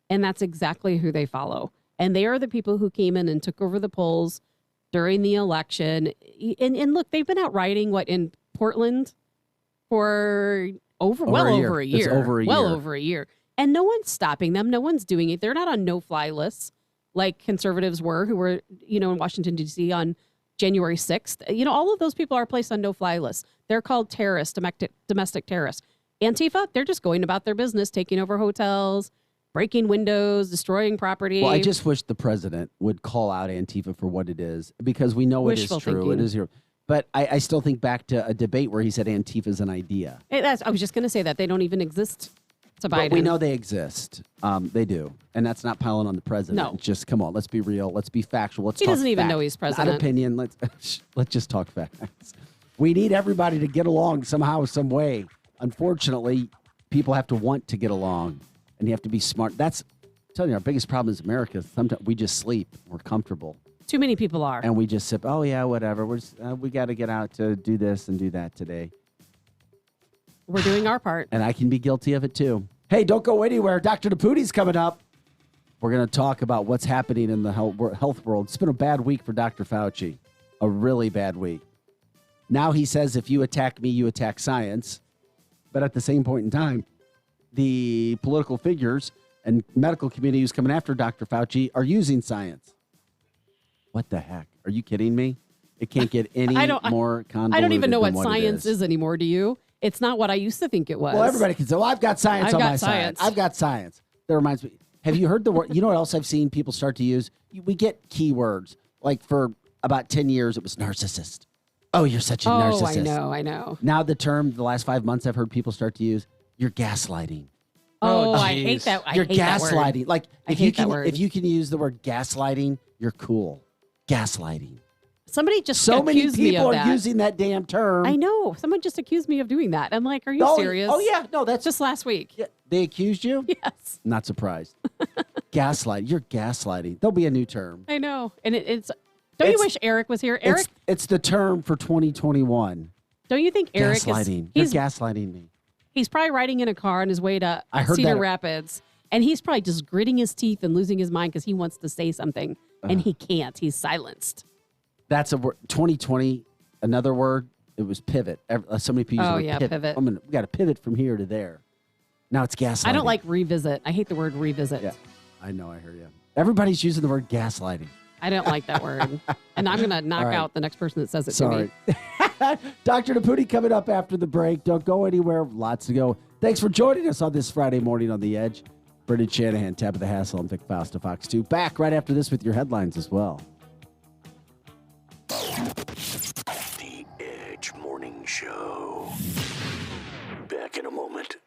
and that's exactly who they follow. And they are the people who came in and took over the polls during the election. And look, they've been out rioting, in Portland for over a year. It's over a well year. over a year. And no one's stopping them. No one's doing it. They're not on no-fly lists like conservatives were, who were, in Washington, D.C. on January 6th. All of those people are placed on no-fly lists. They're called terrorists, domestic terrorists. Antifa, they're just going about their business, taking over hotels, breaking windows, destroying property. Well, I just wish the president would call out Antifa for what it is, because we know Wishful it is true. thinking. It is here. But I still think back to a debate where he said Antifa is an idea. I was just going to say that. They don't even exist to Biden. But we know they exist. They do. And that's not piling on the president. No. It's just, come on, let's be real. Let's be factual. Let's He talk doesn't even fact, know he's not president. opinion. Let's just talk facts. We need everybody to get along somehow, some way. Unfortunately, people have to want to get along, and you have to be smart. I'm telling you, our biggest problem is America. Sometimes we just sleep. We're comfortable. Too many people are. And we just sip, oh, yeah, whatever. We got to get out to do this and do that today. We're doing our part. And I can be guilty of it, too. Hey, don't go anywhere. Dr. Naputi's coming up. We're going to talk about what's happening in the health world. It's been a bad week for Dr. Fauci, a really bad week. Now he says, if you attack me, you attack science. But at the same point in time, the political figures and medical community who's coming after Dr. Fauci are using science. What the heck? Are you kidding me? It can't get any more convoluted. I don't even know than what it science is anymore, do you? It's not what I used to think it was. Well, everybody can say, well, I've got science on my side. I've got science. That reminds me. Have you heard the word? You know what else I've seen people start to use? We get keywords. Like for about 10 years, it was narcissist. Oh, you're such a narcissist. I know. Now the last 5 months, I've heard people start to use, you're gaslighting. Oh, I hate that. You're gaslighting. Like if you can use the word gaslighting, you're cool. Gaslighting. Somebody just so many accused me people of are that. using that damn term. I know. Someone just accused me of doing that. I'm like, are you serious? Oh yeah, no, that's just last week. Yeah, they accused you? Yes. Not surprised. Gaslight. You're gaslighting. There'll be a new term. I know. And it's don't you wish Eric was here? Eric, it's the term for 2021. don't you think Eric gaslighting. is You're gaslighting me. he's probably riding in a car on his way to I heard Cedar that. Rapids, and he's probably just gritting his teeth and losing his mind because he wants to say something and he can't. He's silenced. That's a word. 2020. Another word. It was pivot. So many people use the word pivot. We got to pivot from here to there. Now it's gaslighting. I don't like revisit. I hate the word revisit. Yeah, I know. I hear you. Everybody's using the word gaslighting. I don't like that word. And I'm going to knock out the next person that says it to me. Dr. Naputi coming up after the break. Don't go anywhere. Lots to go. Thanks for joining us on this Friday morning on The Edge. Brendan Shanahan, Tabitha Hassell, and Vic Faust of Fox 2. Back right after this with your headlines as well. The Edge Morning Show. Back in a moment.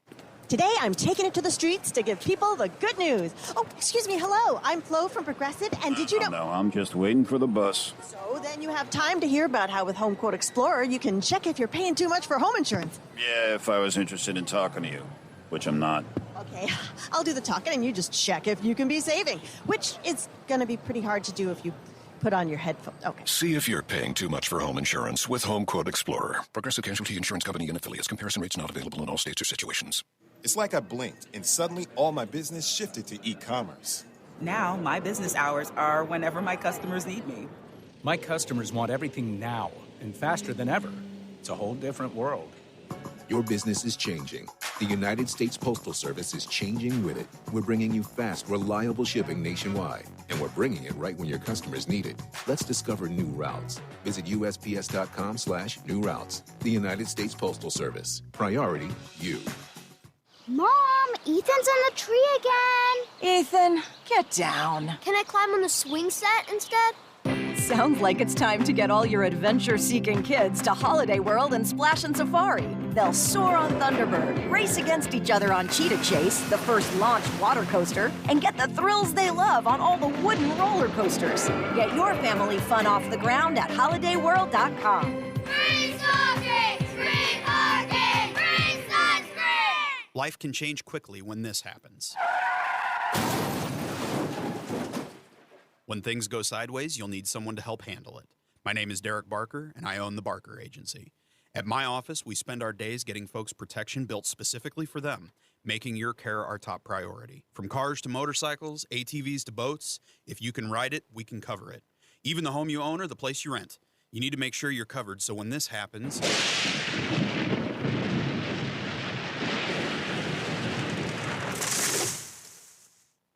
Today, I'm taking it to the streets to give people the good news. Oh, excuse me. Hello. I'm Flo from Progressive, and did you know... No, I'm just waiting for the bus. So then you have time to hear about how with Home Quote Explorer, you can check if you're paying too much for home insurance. Yeah, if I was interested in talking to you, which I'm not. Okay, I'll do the talking, and you just check if you can be saving, which is going to be pretty hard to do if you put on your headphones. Okay. See if you're paying too much for home insurance with Home Quote Explorer. Progressive Casualty Insurance Company and affiliates. Comparison rates not available in all states or situations. It's like I blinked, and suddenly all my business shifted to e-commerce. Now, my business hours are whenever my customers need me. My customers want everything now and faster than ever. It's a whole different world. Your business is changing. The United States Postal Service is changing with it. We're bringing you fast, reliable shipping nationwide, and we're bringing it right when your customers need it. Let's discover new routes. Visit USPS.com/new routes. The United States Postal Service. Priority, you. Mom, Ethan's on the tree again. Ethan, get down. Can I climb on the swing set instead? Sounds like it's time to get all your adventure-seeking kids to Holiday World and Splash and Safari. They'll soar on Thunderbird, race against each other on Cheetah Chase, the first launched water coaster, and get the thrills they love on all the wooden roller coasters. Get your family fun off the ground at holidayworld.com. Free stalking! Free parking! Free sunscreen! Life can change quickly when this happens. When things go sideways, you'll need someone to help handle it. My name is Derek Barker, and I own the Barker Agency. At my office, we spend our days getting folks protection built specifically for them, making your care our top priority. From cars to motorcycles, ATVs to boats, if you can ride it, we can cover it. Even the home you own or the place you rent. You need to make sure you're covered so when this happens,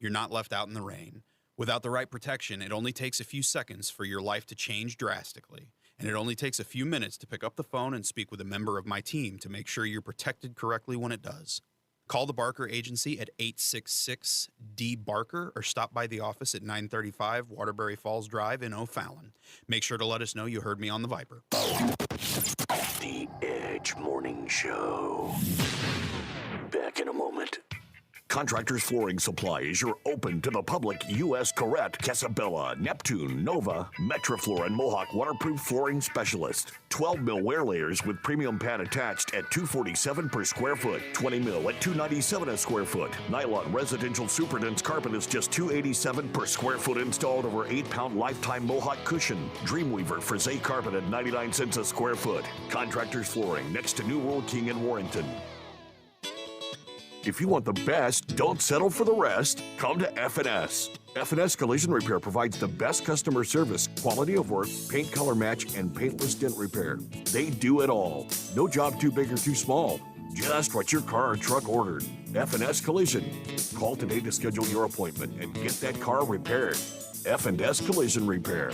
you're not left out in the rain. Without the right protection, it only takes a few seconds for your life to change drastically. And it only takes a few minutes to pick up the phone and speak with a member of my team to make sure you're protected correctly when it does. Call the Barker Agency at 866-D-BARKER or stop by the office at 935 Waterbury Falls Drive in O'Fallon. Make sure to let us know you heard me on the Viper. The Edge Morning Show. Back in a moment. Contractors Flooring Supply is your open to the public U.S. Corette, Casabella, Neptune, Nova, Metroflor, and Mohawk waterproof flooring specialist. 12 mil wear layers with premium pad attached at $247 per square foot. 20 mil at $297 a square foot. Nylon residential super dense carpet is just $287 per square foot installed over 8-pound lifetime Mohawk cushion. Dreamweaver Frisee carpet at 99 cents a square foot. Contractors Flooring next to New World King in Warrenton. If you want the best, don't settle for the rest. Come to F&S. F&S Collision Repair provides the best customer service, quality of work, paint color match, and paintless dent repair. They do it all. No job too big or too small. Just what your car or truck ordered. F&S Collision. Call today to schedule your appointment and get that car repaired. F&S Collision Repair.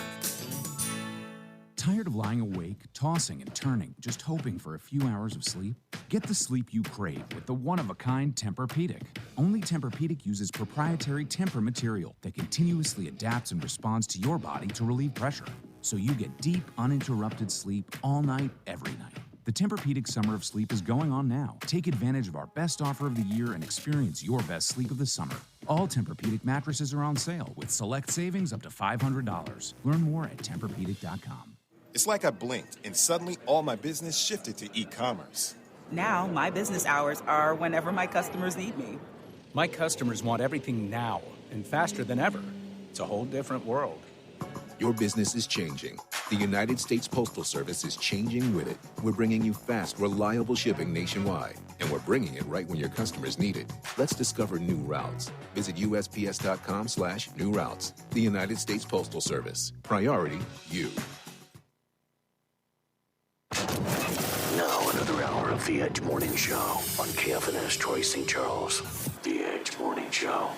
Tired of lying awake, tossing and turning, just hoping for a few hours of sleep? Get the sleep you crave with the one-of-a-kind Tempur-Pedic. Only Tempur-Pedic uses proprietary Tempur material that continuously adapts and responds to your body to relieve pressure, so you get deep, uninterrupted sleep all night, every night. The Tempur-Pedic Summer of Sleep is going on now. Take advantage of our best offer of the year and experience your best sleep of the summer. All Tempur-Pedic mattresses are on sale with select savings up to $500. Learn more at TempurPedic.com. It's like I blinked, and suddenly all my business shifted to e-commerce. Now, my business hours are whenever my customers need me. My customers want everything now and faster than ever. It's a whole different world. Your business is changing. The United States Postal Service is changing with it. We're bringing you fast, reliable shipping nationwide, and we're bringing it right when your customers need it. Let's discover new routes. Visit USPS.com/new routes. The United States Postal Service. Priority, you. Now another hour of The Edge Morning Show on KFNS Troy St. Charles. The Edge Morning Show.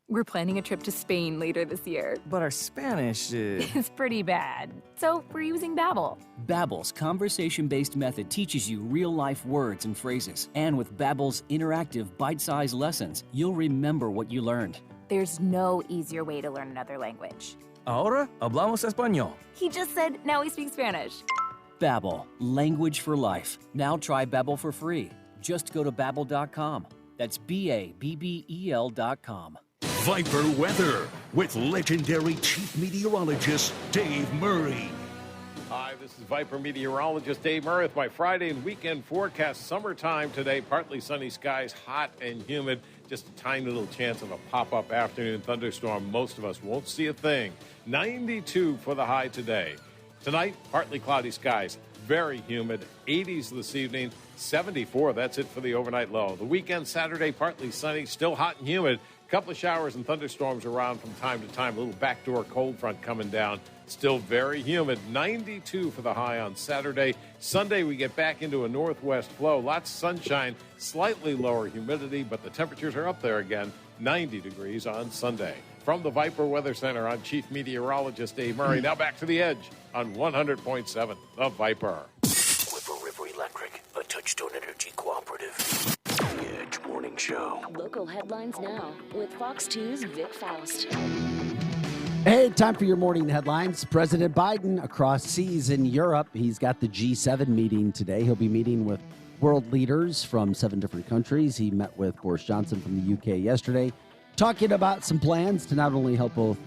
We're planning a trip to Spain later this year. But our Spanish It's pretty bad. So we're using Babbel. Babbel's conversation-based method teaches you real-life words and phrases. And with Babbel's interactive, bite-sized lessons, you'll remember what you learned. There's no easier way to learn another language. Ahora hablamos español. He just said now we speak Spanish. Babbel, language for life. Now try Babbel for free. Just go to Babbel.com. That's Babbel.com. Viper weather with legendary chief meteorologist Dave Murray. Hi, this is Viper meteorologist Dave Murray with my Friday and weekend forecast. Summertime today, partly sunny skies, hot and humid. Just a tiny little chance of a pop-up afternoon thunderstorm. Most of us won't see a thing. 92 for the high today. Tonight, partly cloudy skies, very humid. 80s this evening, 74. That's it for the overnight low. The weekend, Saturday, partly sunny, still hot and humid. Couple of showers and thunderstorms around from time to time. A little backdoor cold front coming down. Still very humid. 92 for the high on Saturday. Sunday, we get back into a northwest flow. Lots of sunshine, slightly lower humidity, but the temperatures are up there again. 90 degrees on Sunday. From the Viper Weather Center, I'm Chief Meteorologist Dave Murray. Now back to the Edge on 100.7 The Viper. Whipper River Electric, a Touchstone Energy cooperative. The Edge Morning Show. Local headlines now with Fox 2's Vic Faust. Hey, time for your morning headlines. President Biden across seas in Europe. He's got the G7 meeting today. He'll be meeting with world leaders from 7 different countries. He met with Boris Johnson from the UK yesterday, talking about some plans to not only help both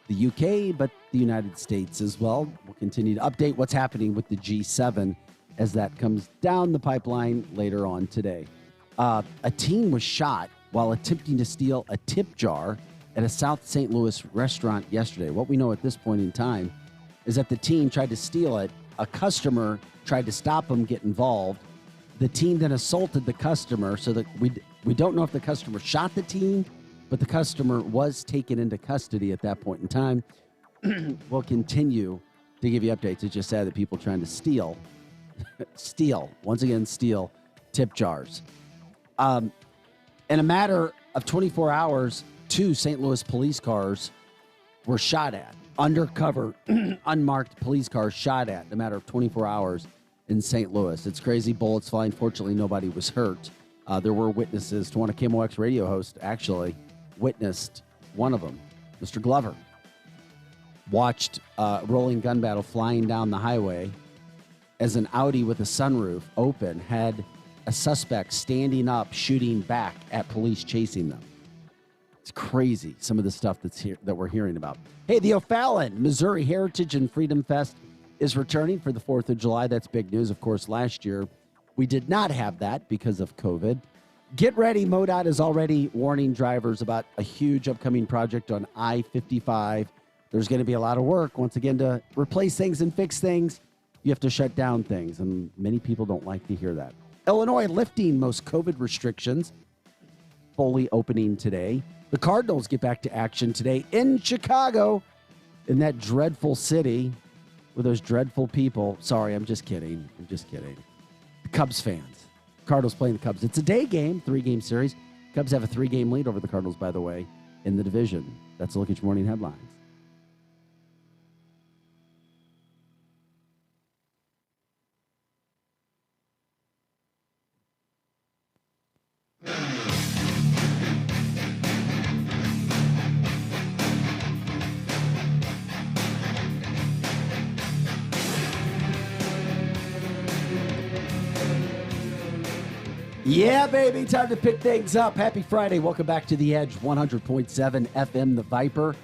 the UK, but the United States as well. We'll continue to update what's happening with the G7 as that comes down the pipeline later on today. A teen was shot while attempting to steal a tip jar at a South St. Louis restaurant yesterday. What we know at this point in time is that the teen tried to steal it. A customer tried to stop him, get involved. The teen then assaulted the customer, so that we don't know if the customer shot the teen, but the customer was taken into custody at that point in time. We'll continue to give you updates. It's just sad that people trying to steal tip jars. In a matter of 24 hours, 2 St. Louis police cars were shot at. Undercover, unmarked police cars shot at in a matter of 24 hours in St. Louis. It's crazy. Bullets flying. Fortunately, nobody was hurt. There were witnesses. To one of KMOX radio hosts actually witnessed one of them. Mr. Glover watched a rolling gun battle flying down the highway as an Audi with a sunroof open had a suspect standing up, shooting back at police chasing them. It's crazy, some of the stuff that we're hearing about. Hey, the O'Fallon Missouri Heritage and Freedom Fest is returning for the 4th of July. That's big news. Of course, last year we did not have that because of COVID. Get ready. MoDOT is already warning drivers about a huge upcoming project on I-55. There's going to be a lot of work, once again, to replace things and fix things. You have to shut down things, and many people don't like to hear that. Illinois lifting most COVID restrictions, fully opening today. The Cardinals get back to action today in Chicago, in that dreadful city with those dreadful people. Sorry, I'm just kidding. The Cubs fans. Cardinals playing the Cubs. It's a day game, 3-game series. Cubs have a 3-game lead over the Cardinals, by the way, in the division. That's a look at your morning headlines. Yeah, baby, time to pick things up. Happy Friday. Welcome back to The Edge, 100.7 FM, The Viper.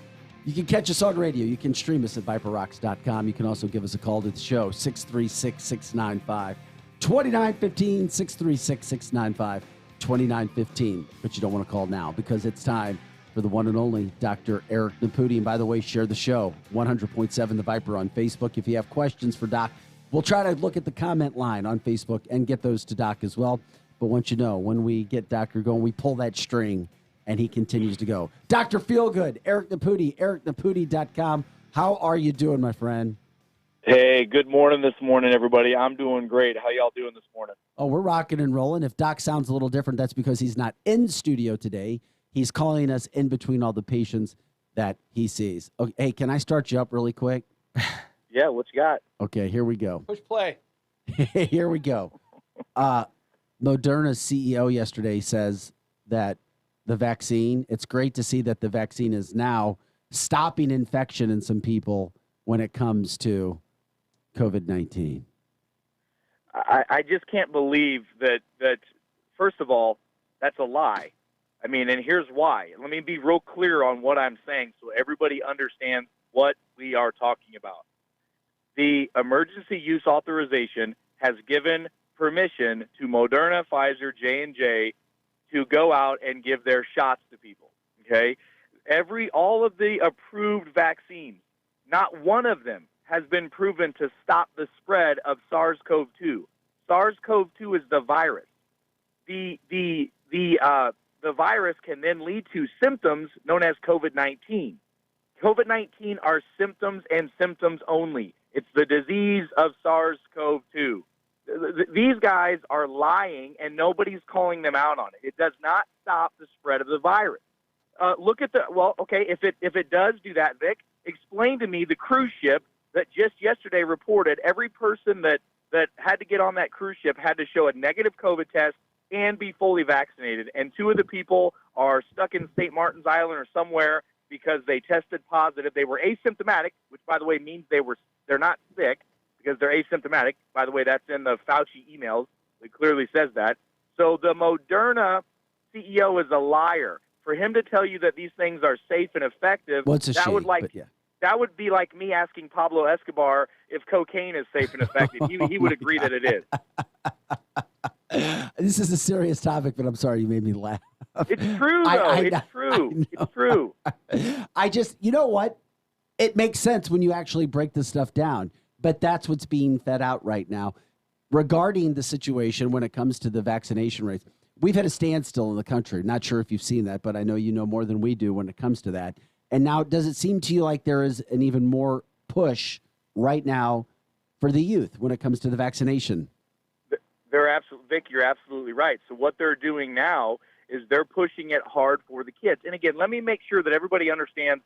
You can catch us on radio. You can stream us at viperrocks.com. You can also give us a call to the show, 636-695-2915, 636-695-2915. But you don't want to call now because it's time for the one and only Dr. Eric Naputi. And by the way, share the show, 100.7 The Viper on Facebook. If you have questions for Doc, we'll try to look at the comment line on Facebook and get those to Doc as well. But once you know, when we get Doctor going, we pull that string, and he continues to go. Dr. Feelgood, Eric Naputi, ericnaputi.com. How are you doing, my friend? Hey, good morning this morning, everybody. I'm doing great. How y'all doing this morning? Oh, we're rocking and rolling. If Doc sounds a little different, that's because he's not in studio today. He's calling us in between all the patients that he sees. Okay, hey, can I start you up really quick? Yeah, what you got? Okay, here we go. Push play. Here we go. Moderna's CEO yesterday says that the vaccine, it's great to see that the vaccine is now stopping infection in some people when it comes to COVID-19. I just can't believe that, first of all, that's a lie. I mean, and here's why. Let me be real clear on what I'm saying so everybody understands what we are talking about. The emergency use authorization has given permission to Moderna, Pfizer, J&J to go out and give their shots to people, okay? All of the approved vaccines, not one of them has been proven to stop the spread of SARS-CoV-2. SARS-CoV-2 is the virus. The virus can then lead to symptoms known as COVID-19. COVID-19 are symptoms and symptoms only. It's the disease of SARS-CoV-2. These guys are lying, and nobody's calling them out on it. It does not stop the spread of the virus. If it does do that, Vic, explain to me the cruise ship that just yesterday reported every person that had to get on that cruise ship had to show a negative COVID test and be fully vaccinated. And 2 of the people are stuck in St. Martin's Island or somewhere because they tested positive. They were asymptomatic, which, by the way, means they're not sick, because they're asymptomatic. By the way, that's in the Fauci emails. It clearly says that. So the Moderna CEO is a liar. for him to tell you that these things are safe and effective, Well, it's a that shame, would but yeah. that would be like me asking Pablo Escobar if cocaine is safe and effective. He would agree that it is. This is a serious topic, but I'm sorry you made me laugh. It's true, though. It's true. It's true. I just, you know what? It makes sense when you actually break this stuff down, but that's what's being fed out right now regarding the situation when it comes to the vaccination rates. We've had a standstill in the country. Not sure if you've seen that, but I know you know more than we do when it comes to that. And now, does it seem to you like there is an even more push right now for the youth when it comes to the vaccination? Vic, you're absolutely right. So what they're doing now is they're pushing it hard for the kids. And again, let me make sure that everybody understands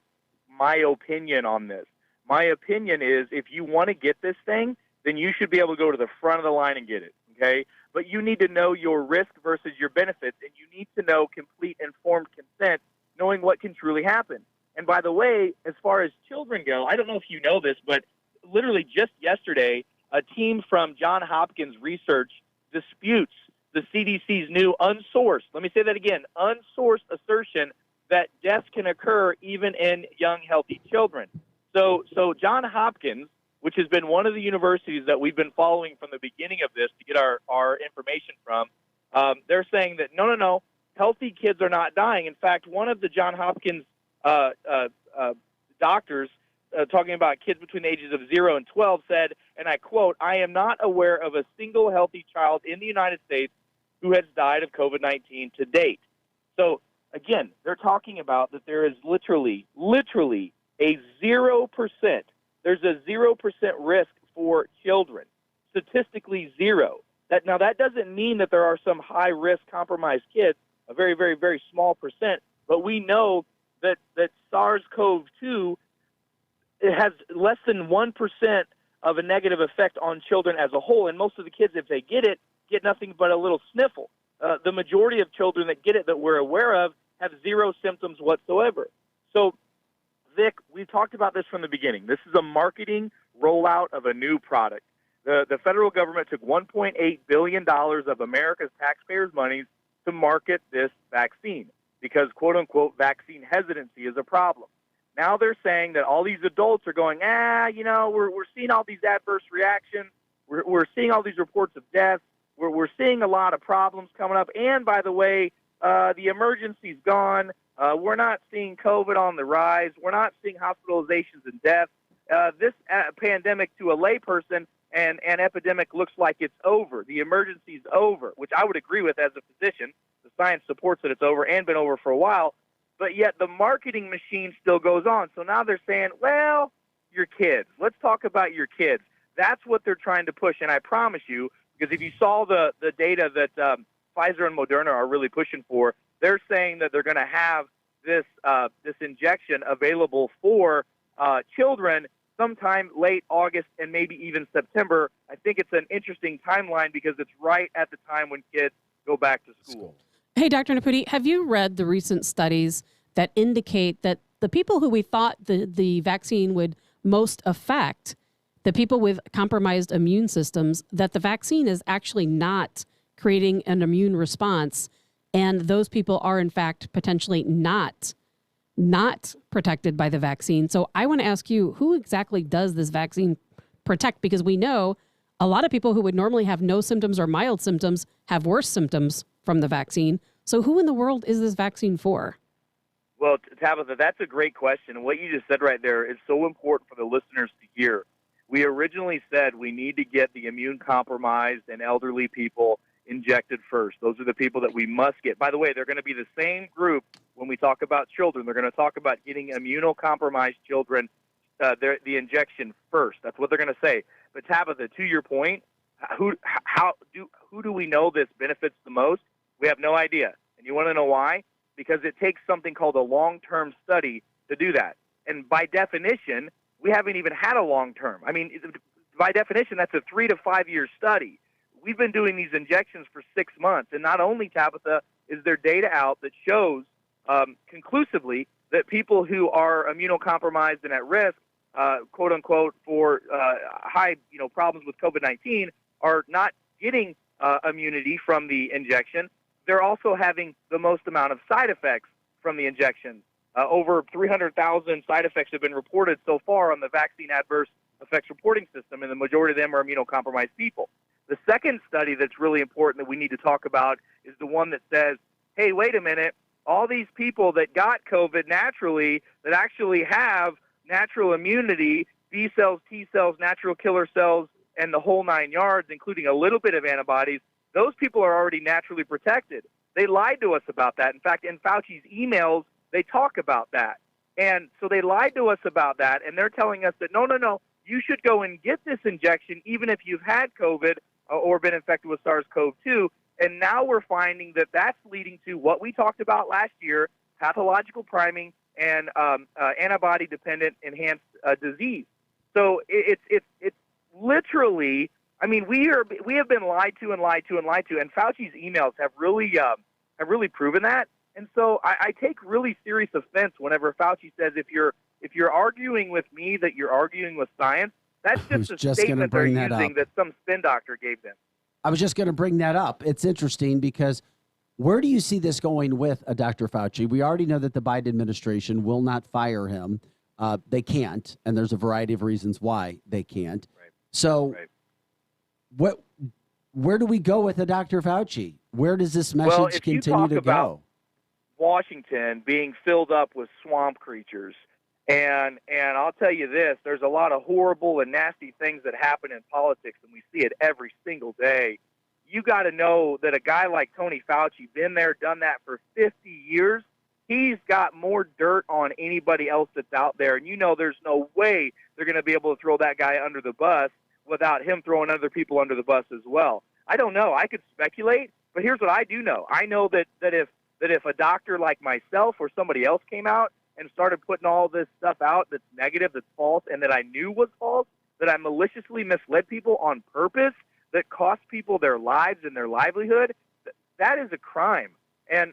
my opinion on this. My opinion is if you want to get this thing, then you should be able to go to the front of the line and get it, okay? But you need to know your risk versus your benefits, and you need to know complete informed consent, knowing what can truly happen. And by the way, as far as children go, I don't know if you know this, but literally just yesterday, a team from Johns Hopkins Research disputes the CDC's new unsourced, let me say that again, unsourced assertion that deaths can occur even in young, healthy children. So Johns Hopkins, which has been one of the universities that we've been following from the beginning of this to get our information from, they're saying that no, healthy kids are not dying. In fact, one of the Johns Hopkins doctors talking about kids between the ages of 0 and 12 said, and I quote, "I am not aware of a single healthy child in the United States who has died of COVID-19 to date." So again, they're talking about that there is literally a 0%. There's a 0% risk for children, statistically zero. That doesn't mean that there are some high-risk compromised kids, a very, very, very small percent, but we know that SARS-CoV-2 it has less than 1% of a negative effect on children as a whole, and most of the kids, if they get it, get nothing but a little sniffle. The majority of children that get it that we're aware of have zero symptoms whatsoever. So, Vic, we've talked about this from the beginning. This is a marketing rollout of a new product. The federal government took $1.8 billion of America's taxpayers' money to market this vaccine because, quote-unquote, vaccine hesitancy is a problem. Now they're saying that all these adults are going, we're seeing all these adverse reactions. We're seeing all these reports of death. We're seeing a lot of problems coming up. And, by the way, the emergency's gone. We're not seeing COVID on the rise. We're not seeing hospitalizations and deaths. This pandemic to a layperson and an epidemic looks like it's over. The emergency's over, which I would agree with as a physician. The science supports that it's over and been over for a while. But yet the marketing machine still goes on. So now they're saying, well, your kids. Let's talk about your kids. That's what they're trying to push. And I promise you, because if you saw the data that Pfizer and Moderna are really pushing for, they're saying that they're going to have this injection available for children sometime late August and maybe even September. I think it's an interesting timeline because it's right at the time when kids go back to school. Hey, Dr. Naputi, have you read the recent studies that indicate that the people who we thought the vaccine would most affect, the people with compromised immune systems, that the vaccine is actually not creating an immune response, and those people are, in fact, potentially not protected by the vaccine? So I want to ask you, who exactly does this vaccine protect? Because we know a lot of people who would normally have no symptoms or mild symptoms have worse symptoms from the vaccine. So who in the world is this vaccine for? Well, Tabitha, that's a great question. What you just said right there is so important for the listeners to hear. We originally said we need to get the immune-compromised and elderly people injected first. Those are the people that we must get. By the way, they're going to be the same group when we talk about children. They're going to talk about getting immunocompromised children the injection first. That's what they're going to say. But Tabitha, to your point, who do we know this benefits the most? We have no idea. And you want to know why? Because it takes something called a long-term study to do that. And by definition, we haven't even had a long-term. I mean, by definition, that's a 3 to 5 year study. We've been doing these injections for 6 months. And not only, Tabitha, is there data out that shows conclusively that people who are immunocompromised and at risk, quote unquote, for high problems with COVID-19 are not getting immunity from the injection. They're also having the most amount of side effects from the injection. Over 300,000 side effects have been reported so far on the vaccine adverse effects reporting system, and the majority of them are immunocompromised people. The second study that's really important that we need to talk about is the one that says, hey, wait a minute, all these people that got COVID naturally that actually have natural immunity, B cells, T cells, natural killer cells, and the whole 9 yards, including a little bit of antibodies, those people are already naturally protected. They lied to us about that. In fact, in Fauci's emails, they talk about that. And so they lied to us about that, and they're telling us that, no, you should go and get this injection even if you've had COVID or been infected with SARS-CoV-2. And now we're finding that that's leading to what we talked about last year, pathological priming and antibody-dependent enhanced disease. So it's literally, I mean, we have been lied to, and Fauci's emails have really proven that. And so I take really serious offense whenever Fauci says if you're arguing with me that you're arguing with science, that's just a statement they're using that some spin doctor gave them. I was just going to bring that up. It's interesting because where do you see this going with Dr. Fauci? We already know that the Biden administration will not fire him. They can't, and there's a variety of reasons why they can't. Right. So where do we go with Dr. Fauci? Where does this message continue to go? Washington being filled up with swamp creatures. And I'll tell you this, there's a lot of horrible and nasty things that happen in politics, and we see it every single day. You got to know that a guy like Tony Fauci, been there, done that for 50 years, he's got more dirt on anybody else that's out there. And you know there's no way they're going to be able to throw that guy under the bus without him throwing other people under the bus as well. I don't know. I could speculate, but here's what I do know. I know that if a doctor like myself or somebody else came out and started putting all this stuff out that's negative, that's false, and that I knew was false, that I maliciously misled people on purpose, that cost people their lives and their livelihood, that is a crime. And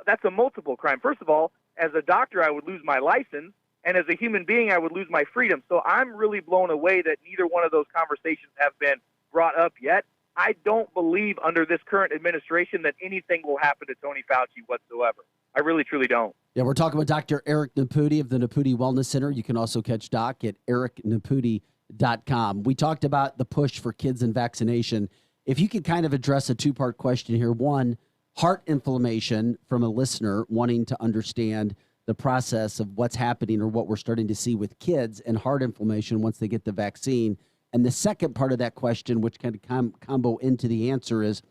that's a multiple crime. First of all, as a doctor, I would lose my license, and as a human being, I would lose my freedom. So I'm really blown away that neither one of those conversations have been brought up yet. I don't believe under this current administration that anything will happen to Tony Fauci whatsoever. I really, truly don't. Yeah, we're talking with Dr. Eric Naputi of the Naputi Wellness Center. You can also catch Doc at ericnaputi.com. We talked about the push for kids and vaccination. If you could kind of address a two-part question here. One, heart inflammation from a listener wanting to understand the process of what's happening or what we're starting to see with kids and heart inflammation once they get the vaccine. And the second part of that question, which kind of combo into the answer, is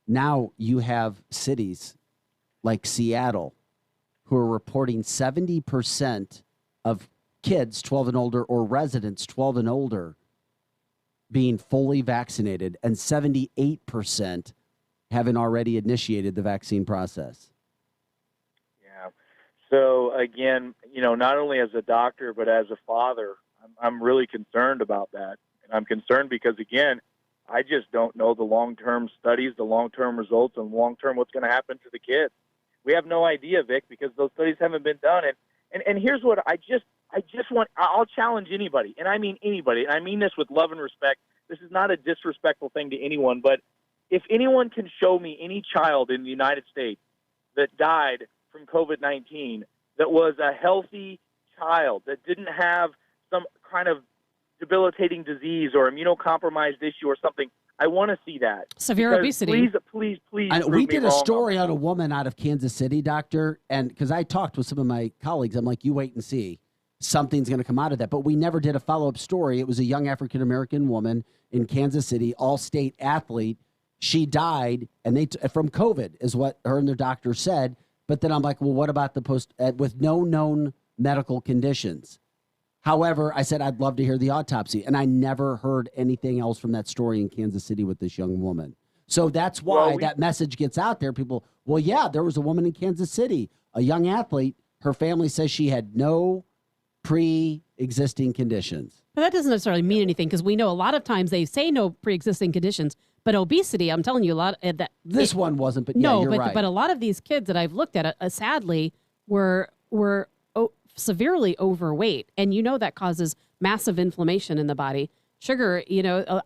now you have cities like Seattle who are reporting 70% of kids 12 and older or residents 12 and older being fully vaccinated and 78% having already initiated the vaccine process. Yeah. So again, not only as a doctor, but as a father, I'm really concerned about that. And I'm concerned because, again, I just don't know the long-term studies, the long-term results, and long-term what's going to happen to the kids. We have no idea, Vic, because those studies haven't been done. And here's what I just want. I'll challenge anybody, and I mean anybody, and I mean this with love and respect. This is not a disrespectful thing to anyone, but if anyone can show me any child in the United States that died from COVID-19 that was a healthy child, that didn't have some kind of debilitating disease or immunocompromised issue or something, I want to see that. Severe obesity. Please. We did a story on a woman out of Kansas City, doctor, and because I talked with some of my colleagues, I'm like, you wait and see. Something's going to come out of that. But we never did a follow-up story. It was a young African-American woman in Kansas City, all-state athlete. She died, and from COVID is what her and their doctor said. But then I'm like, well, what about the with no known medical conditions? However, I said I'd love to hear the autopsy, and I never heard anything else from that story in Kansas City with this young woman. So that's why that message gets out there. People, well, yeah, there was a woman in Kansas City, a young athlete. Her family says she had no pre-existing conditions. But that doesn't necessarily mean anything because we know a lot of times they say no pre-existing conditions, but obesity, I'm telling you a lot of that. This one wasn't, but no, yeah, you're right. But a lot of these kids that I've looked at, sadly, were severely overweight, and that causes massive inflammation in the body. Sugar,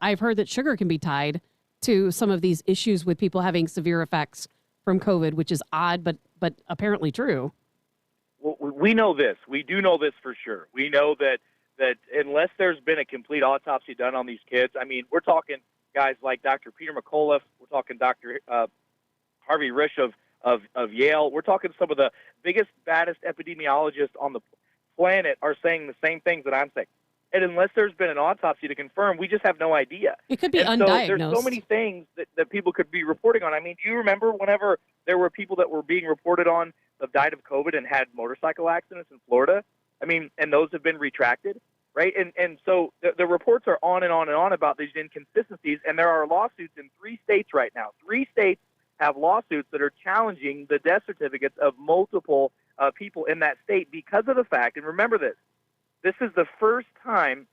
I've heard that sugar can be tied to some of these issues with people having severe effects from COVID, which is odd, but apparently true. we know this. We do know this for sure. We know that unless there's been a complete autopsy done on these kids, I mean, we're talking guys like Dr. Peter McAuliffe. We're talking Dr. Harvey Risch of Yale. We're talking some of the biggest, baddest epidemiologists on the planet are saying the same things that I'm saying. And unless there's been an autopsy to confirm, we just have no idea. It could be and undiagnosed. So there's so many things that people could be reporting on. I mean, do you remember whenever there were people that were being reported on that died of COVID and had motorcycle accidents in Florida? I mean, and those have been retracted, right? And so the reports are on and on and on about these inconsistencies, and there are lawsuits in 3 states right now. 3 states have lawsuits that are challenging the death certificates of multiple people in that state because of the fact, and remember this is the first time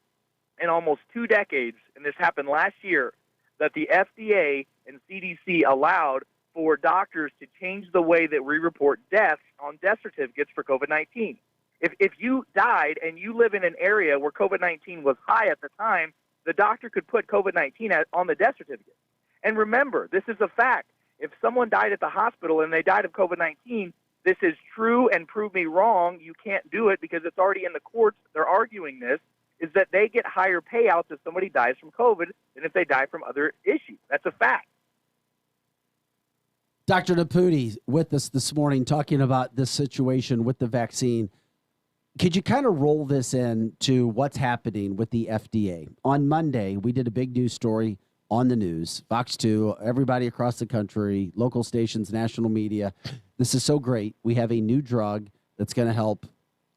in almost 2 decades, and this happened last year, that the FDA and CDC allowed for doctors to change the way that we report deaths on death certificates for COVID-19. If you died and you live in an area where COVID-19 was high at the time, the doctor could put COVID-19 on the death certificate. And remember, this is a fact. If someone died at the hospital and they died of COVID-19, this is true and prove me wrong. You can't do it because it's already in the courts. They're arguing this, is that they get higher payouts if somebody dies from COVID than if they die from other issues. That's a fact. Dr. Naputi with us this morning talking about this situation with the vaccine. Could you kind of roll this into what's happening with the FDA? On Monday, we did a big news story on the news, Fox 2, everybody across the country, local stations, national media. This is so great. We have a new drug that's going to help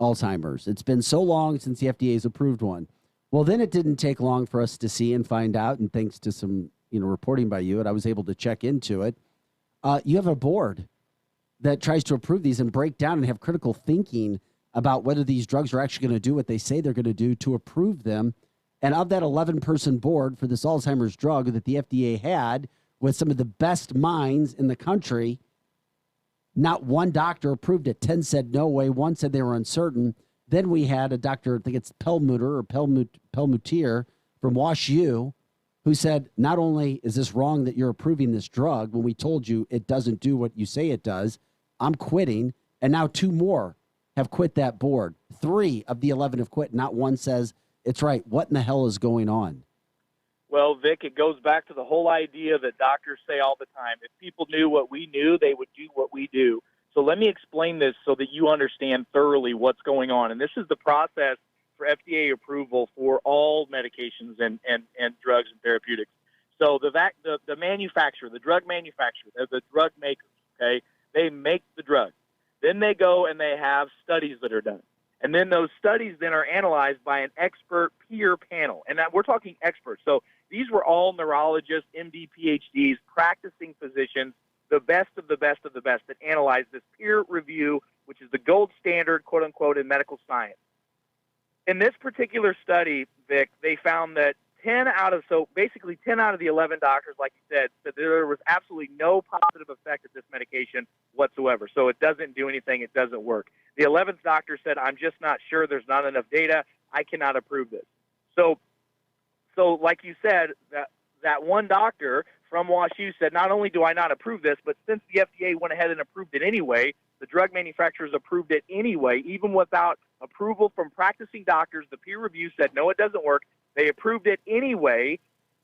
Alzheimer's. It's been so long since the FDA has approved one. Well, then it didn't take long for us to see and find out, and thanks to some reporting by you, and I was able to check into it. You have a board that tries to approve these and break down and have critical thinking about whether these drugs are actually going to do what they say they're going to do to approve them. And of that 11-person board for this Alzheimer's drug that the FDA had with some of the best minds in the country, not one doctor approved it. 10 said no way. 1 said they were uncertain. Then we had a doctor, I think it's Pelmutier from WashU, who said, not only is this wrong that you're approving this drug when we told you it doesn't do what you say it does, I'm quitting. And now 2 more have quit that board. 3 of the 11 have quit. Not one says it's right. What in the hell is going on? Well, Vic, it goes back to the whole idea that doctors say all the time. If people knew what we knew, they would do what we do. So let me explain this so that you understand thoroughly what's going on. And this is the process for FDA approval for all medications and drugs and therapeutics. So the manufacturer, the drug manufacturer, the drug makers, okay, they make the drug. Then they go and they have studies that are done. And then those studies then are analyzed by an expert peer panel. And we're talking experts. So these were all neurologists, MD, PhDs, practicing physicians, the best of the best of the best that analyzed this peer review, which is the gold standard, quote unquote, in medical science. In this particular study, Vic, they found that 10 out of the 11 doctors, like you said that there was absolutely no positive effect of this medication whatsoever. So it doesn't do anything. It doesn't work. The 11th doctor said, I'm just not sure. There's not enough data. I cannot approve this. So like you said, that one doctor from WashU said, not only do I not approve this, but since the FDA went ahead and approved it anyway, the drug manufacturers approved it anyway, even without approval from practicing doctors. The peer review said, no, it doesn't work. They approved it anyway.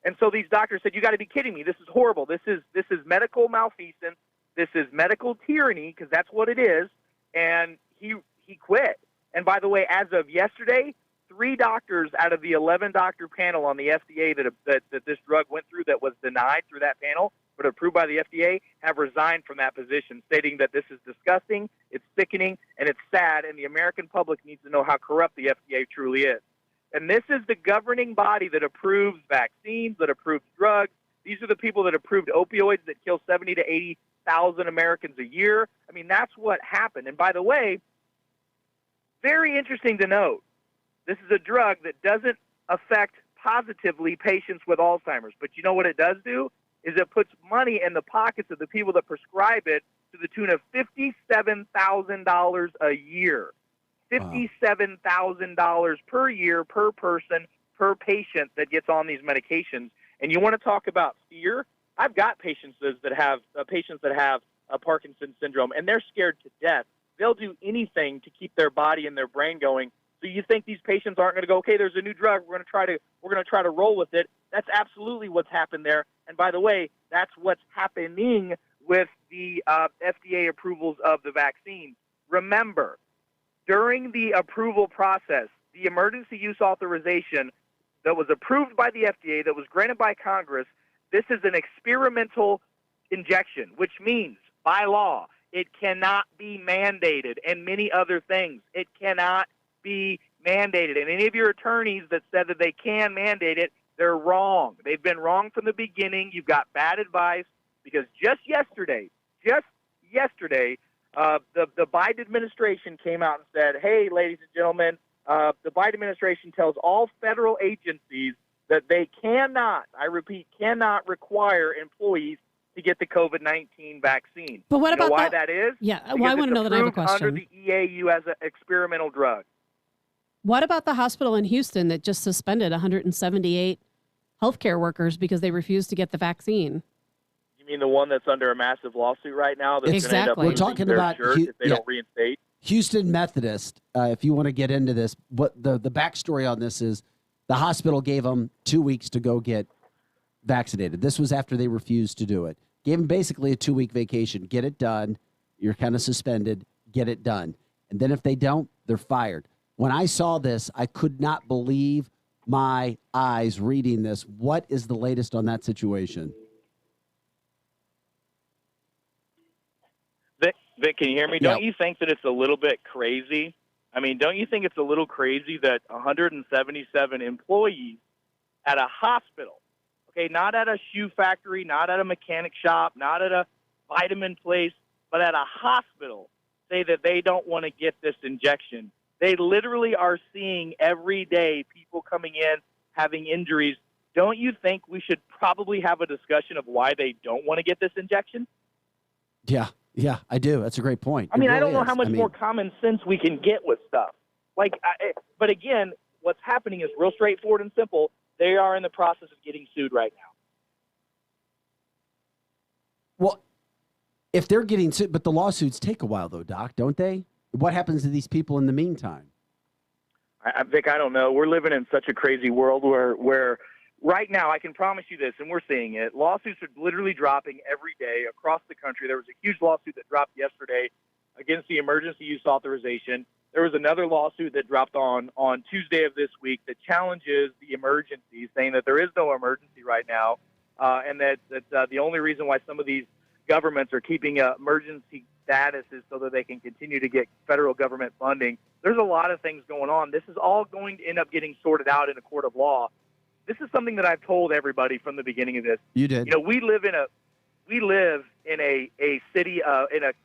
And so these doctors said, you got to be kidding me. This is horrible. This is medical malfeasance. This is medical tyranny, because that's what it is. And he quit. And by the way, as of yesterday, 3 doctors out of the 11-doctor panel on the FDA that this drug went through that was denied through that panel but approved by the FDA have resigned from that position, stating that this is disgusting, it's sickening, and it's sad, and the American public needs to know how corrupt the FDA truly is. And this is the governing body that approves vaccines, that approves drugs. These are the people that approved opioids that kill 70 to 80,000 Americans a year. I mean, that's what happened. And by the way, very interesting to note, this is a drug that doesn't affect positively patients with Alzheimer's. But you know what it does do? Is it puts money in the pockets of the people that prescribe it to the tune of $57,000 a year. $57,000 per year, per person, per patient that gets on these medications. And you want to talk about fear? I've got patients that have a Parkinson's syndrome, and they're scared to death they'll do anything to keep their body and their brain going. So you think these patients aren't going to go, okay, there's a new drug, we're going to try to roll with it. That's absolutely what's happened there. And by the way, that's what's happening with the FDA approvals of the vaccine. Remember, during the approval process, the emergency use authorization that was approved by the FDA, that was granted by Congress, this is an experimental injection, which means by law it cannot be mandated, and many other things. It cannot be mandated. And any of your attorneys that said that they can mandate it, they're wrong. They've been wrong from the beginning. You've got bad advice, because just yesterday, the Biden administration came out and said, hey, ladies and gentlemen, the Biden administration tells all federal agencies that they cannot, I repeat, cannot require employees to get the COVID-19 vaccine. But what you know about why that is? Yeah, Because well, I want to know that. I have a approved question. under the EAU as an experimental drug. What about the hospital in Houston that just suspended 178 healthcare workers because they refused to get the vaccine? You mean the one that's under a massive lawsuit right now? That's Exactly. Gonna end up We're losing talking their about shirt if they don't reinstate. Houston Methodist. If you want to get into this, what the backstory on this is, the hospital gave them 2 weeks to go get vaccinated. This was after they refused to do it. Gave them basically a 2-week vacation. Get it done. You're kind of suspended. Get it done. And then if they don't, they're fired. When I saw this, I could not believe my eyes reading this. What is the latest on that situation? Vic, can you hear me? Yeah. Don't you think that it's a little bit crazy? I mean, don't you think it's a little crazy that 177 employees at a hospital, okay, not at a shoe factory, not at a mechanic shop, not at a vitamin place, but at a hospital, say that they don't want to get this injection? They literally are seeing every day people coming in having injuries. Don't you think we should probably have a discussion of why they don't want to get this injection? Yeah, I do. That's a great point. I mean, I don't know how much more common sense we can get with stuff. But again, what's happening is real straightforward and simple. They are in the process of getting sued right now. Well, if they're getting sued, but the lawsuits take a while, though, Doc, don't they? What happens to these people in the meantime? Vic, I don't know. We're living in such a crazy world where right now, I can promise you this, and we're seeing it, lawsuits are literally dropping every day across the country. There was a huge lawsuit that dropped yesterday against the emergency use authorization. There was another lawsuit that dropped on Tuesday of this week that challenges the emergency, saying that there is no emergency right now, and that the only reason why some of these governments are keeping emergency status is so that they can continue to get federal government funding. There's a lot of things going on. This is all going to end up getting sorted out in a court of law. This is something that I've told everybody from the beginning of this. You did. You know, we live in a city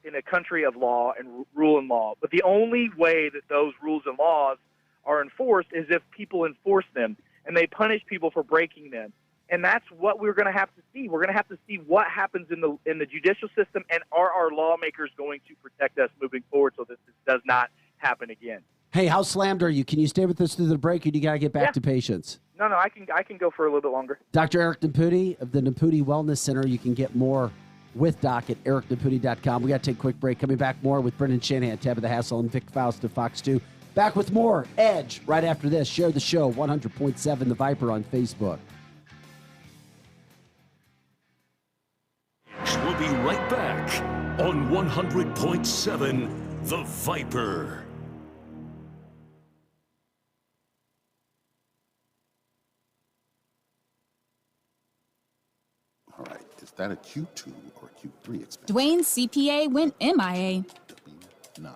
in a country of law and rule and law. But the only way that those rules and laws are enforced is if people enforce them and they punish people for breaking them. And that's what we're going to have to see. We're going to have to see what happens in the judicial system, and are our lawmakers going to protect us moving forward so that this does not happen again. Hey, how slammed are you? Can you stay with us through the break, or do you got to get back to patients? No, I can go for a little bit longer. Dr. Eric Naputi of the Naputi Wellness Center. You can get more with Doc at ericnaputi.com. We got to take a quick break. Coming back more with Brendan Shanahan, Tabitha Hassell, and Vic Faust of Fox 2. Back with more Edge right after this. Share the show, 100.7 The Viper on Facebook. We'll be right back on 100.7 The Viper. All right, is that a Q2 or Q3 expense? Dwayne's CPA went MIA.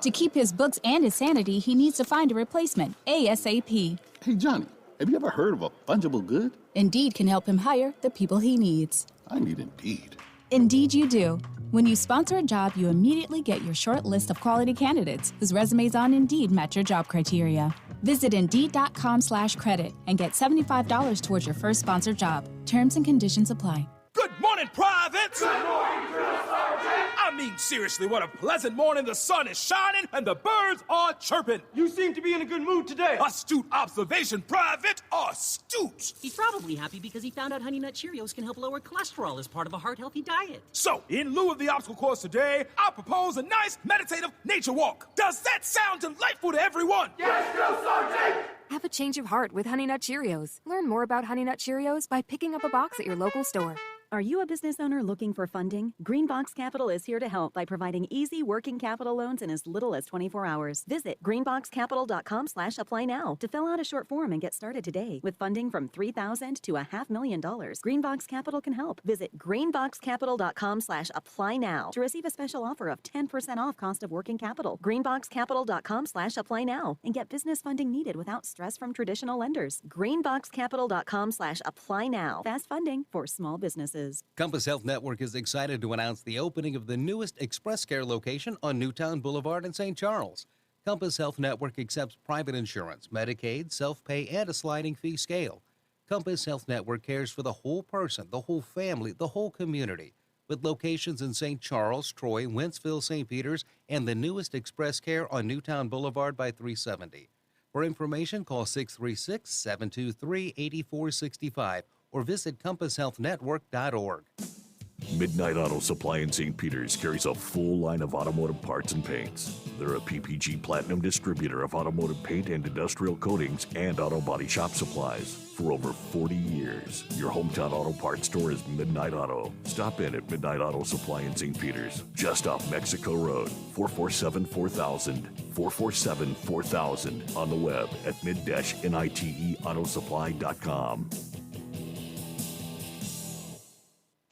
To keep his books and his sanity, he needs to find a replacement ASAP. Hey, Johnny, have you ever heard of a fungible good? Indeed can help him hire the people he needs. I need Indeed. Indeed you do. When you sponsor a job, you immediately get your short list of quality candidates whose resumes on Indeed match your job criteria. Visit Indeed.com/credit and get $75 towards your first sponsored job. Terms and conditions apply. Good morning, privates! Good morning, Drill Sergeant! I'm mean, seriously, what a pleasant morning. The sun is shining and the birds are chirping. You seem to be in a good mood today. Astute observation, Private. Astute. He's probably happy because he found out Honey Nut Cheerios can help lower cholesterol as part of a heart-healthy diet. So, in lieu of the obstacle course today, I propose a nice meditative nature walk. Does that sound delightful to everyone? Yes, Drill Sergeant! Have a change of heart with Honey Nut Cheerios. Learn more about Honey Nut Cheerios by picking up a box at your local store. Are you a business owner looking for funding? Greenbox Capital is here to help by providing easy working capital loans in as little as 24 hours. Visit greenboxcapital.com/apply now to fill out a short form and get started today. With funding from $3,000 to $500,000, Greenbox Capital can help. Visit greenboxcapital.com/apply now to receive a special offer of 10% off cost of working capital. Greenboxcapital.com/apply now and get business funding needed without stress from traditional lenders. Greenboxcapital.com/apply now. Fast funding for small businesses. Compass Health Network is excited to announce the opening of the newest Express Care location on Newtown Boulevard in St. Charles. Compass Health Network accepts private insurance, Medicaid, self-pay, and a sliding fee scale. Compass Health Network cares for the whole person, the whole family, the whole community, with locations in St. Charles, Troy, Wentzville, St. Peters, and the newest Express Care on Newtown Boulevard by 370. For information, call 636-723-8465 or visit compasshealthnetwork.org. Midnight Auto Supply in St. Peters carries a full line of automotive parts and paints. They're a PPG Platinum distributor of automotive paint and industrial coatings and auto body shop supplies. For over 40 years, your hometown auto parts store is Midnight Auto. Stop in at Midnight Auto Supply in St. Peters, just off Mexico Road, 447-4000, 447-4000, on the web at mid-niteautosupply.com.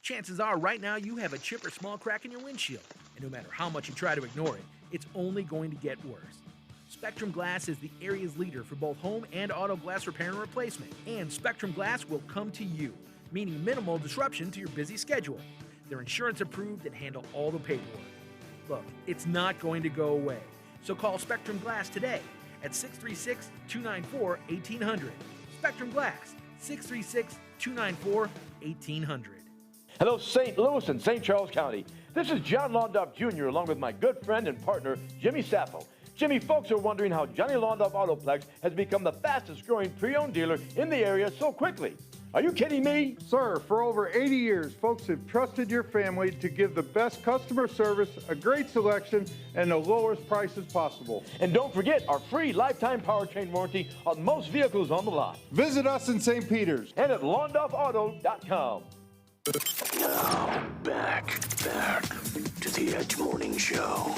Chances are right now you have a chip or small crack in your windshield, and no matter how much you try to ignore it, it's only going to get worse. Spectrum Glass is the area's leader for both home and auto glass repair and replacement, and Spectrum Glass will come to you, meaning minimal disruption to your busy schedule. They're insurance approved and handle all the paperwork. Look, it's not going to go away, so call Spectrum Glass today at 636-294-1800. Spectrum Glass, 636-294-1800. Hello, St. Louis and St. Charles County. This is John Londoff Jr. along with my good friend and partner, Jimmy Sappho. Jimmy, folks are wondering how Johnny Londoff Autoplex has become the fastest growing pre-owned dealer in the area so quickly. Are you kidding me? Sir, for over 80 years, folks have trusted your family to give the best customer service, a great selection, and the lowest prices possible. And don't forget our free lifetime powertrain warranty on most vehicles on the lot. Visit us in St. Peters and at londoffauto.com. Now, back to the Edge Morning Show.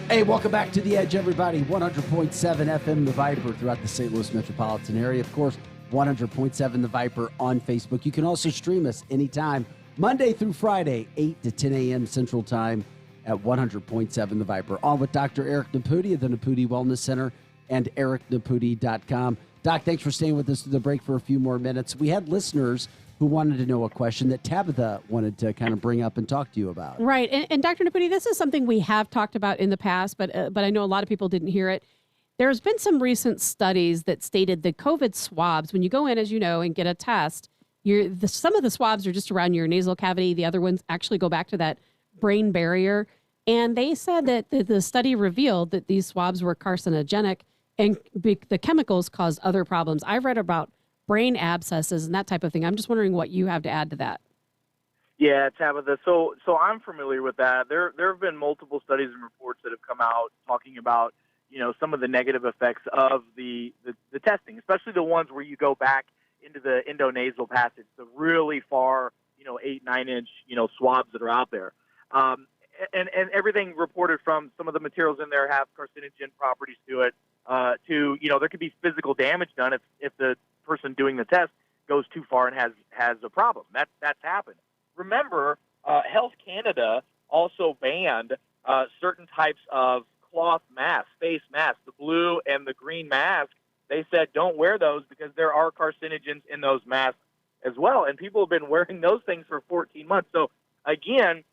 Hey, welcome back to The Edge, everybody. 100.7 FM The Viper throughout the St. Louis metropolitan area. Of course, 100.7 The Viper on Facebook. You can also stream us anytime, Monday through Friday, 8 to 10 a.m. Central Time at 100.7 The Viper. On with Dr. Eric Naputi of the Naputi Wellness Center and ericnaputi.com. Doc, thanks for staying with us through the break for a few more minutes. We had listeners who wanted to know a question that Tabitha wanted to kind of bring up and talk to you about. Right. And Dr. Naputi, this is something we have talked about in the past, but I know a lot of people didn't hear it. There's been some recent studies that stated that COVID swabs, when you go in, as you know, and get a test, some of the swabs are just around your nasal cavity. The other ones actually go back to that brain barrier. And they said that the study revealed that these swabs were carcinogenic and the chemicals caused other problems. I've read about brain abscesses and that type of thing. I'm just wondering what you have to add to that. Yeah, Tabitha. So I'm familiar with that. There have been multiple studies and reports that have come out talking about, some of the negative effects of the testing, especially the ones where you go back into the endonasal passage, the really far, 8-9 inch, swabs that are out there. And everything reported from some of the materials in there have carcinogen properties to it. There could be physical damage done if the person doing the test goes too far and has a problem. That's happened. Remember, Health Canada also banned certain types of cloth masks, face masks, the blue and the green mask. They said don't wear those because there are carcinogens in those masks as well. And people have been wearing those things for 14 months. So again,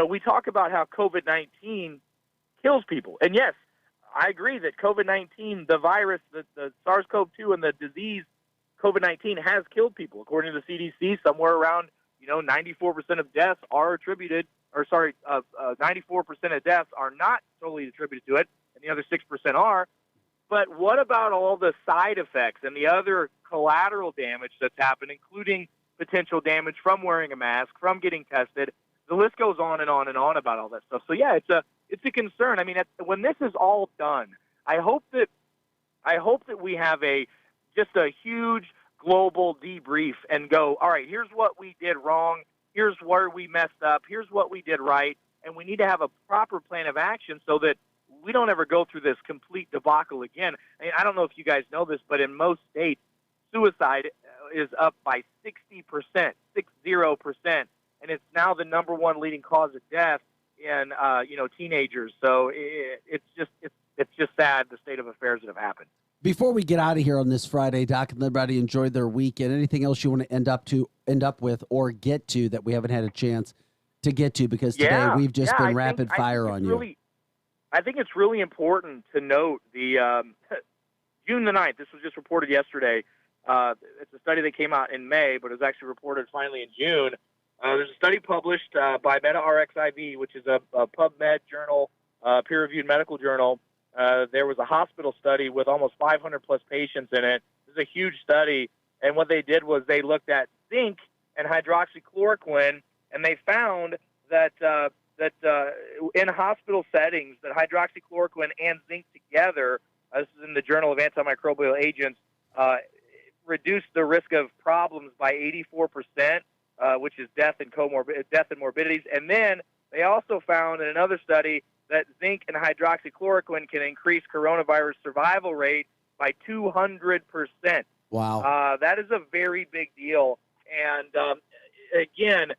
we talk about how COVID-19 kills people. And yes, I agree that COVID-19, the virus, the SARS-CoV-2 and the disease COVID-19 has killed people. According to the CDC, somewhere around 94% of deaths are attributed, 94% of deaths are not solely attributed to it, and the other 6% are. But what about all the side effects and the other collateral damage that's happened, including potential damage from wearing a mask, from getting tested? The list goes on and on and on about all that stuff. So yeah, it's a concern. I mean, when this is all done, I hope that we have just a huge global debrief and go, all right, here's what we did wrong, here's where we messed up, here's what we did right, and we need to have a proper plan of action so that we don't ever go through this complete debacle again. I mean, I don't know if you guys know this, but in most states, suicide is up by 60%, 60%, and it's now the number one leading cause of death in teenagers. So it's just sad, the state of affairs that have happened. Before we get out of here on this Friday, Doc, and everybody enjoyed their weekend, anything else you want to end up with or get to that we haven't had a chance to get to? Because today we've just been rapid fire on you. I think it's really important to note the June the 9th. This was just reported yesterday. It's a study that came out in May, but it was actually reported finally in June. There's a study published by MetaRxiv, which is a PubMed journal, peer-reviewed medical journal. There was a hospital study with almost 500 plus patients in it. This is a huge study, and what they did was they looked at zinc and hydroxychloroquine, and they found that in hospital settings, that hydroxychloroquine and zinc together, this is in the Journal of Antimicrobial Agents, reduced the risk of problems by 84%, which is death and morbidities. And then they also found in another study that zinc and hydroxychloroquine can increase coronavirus survival rate by 200%. Wow. That is a very big deal. And again,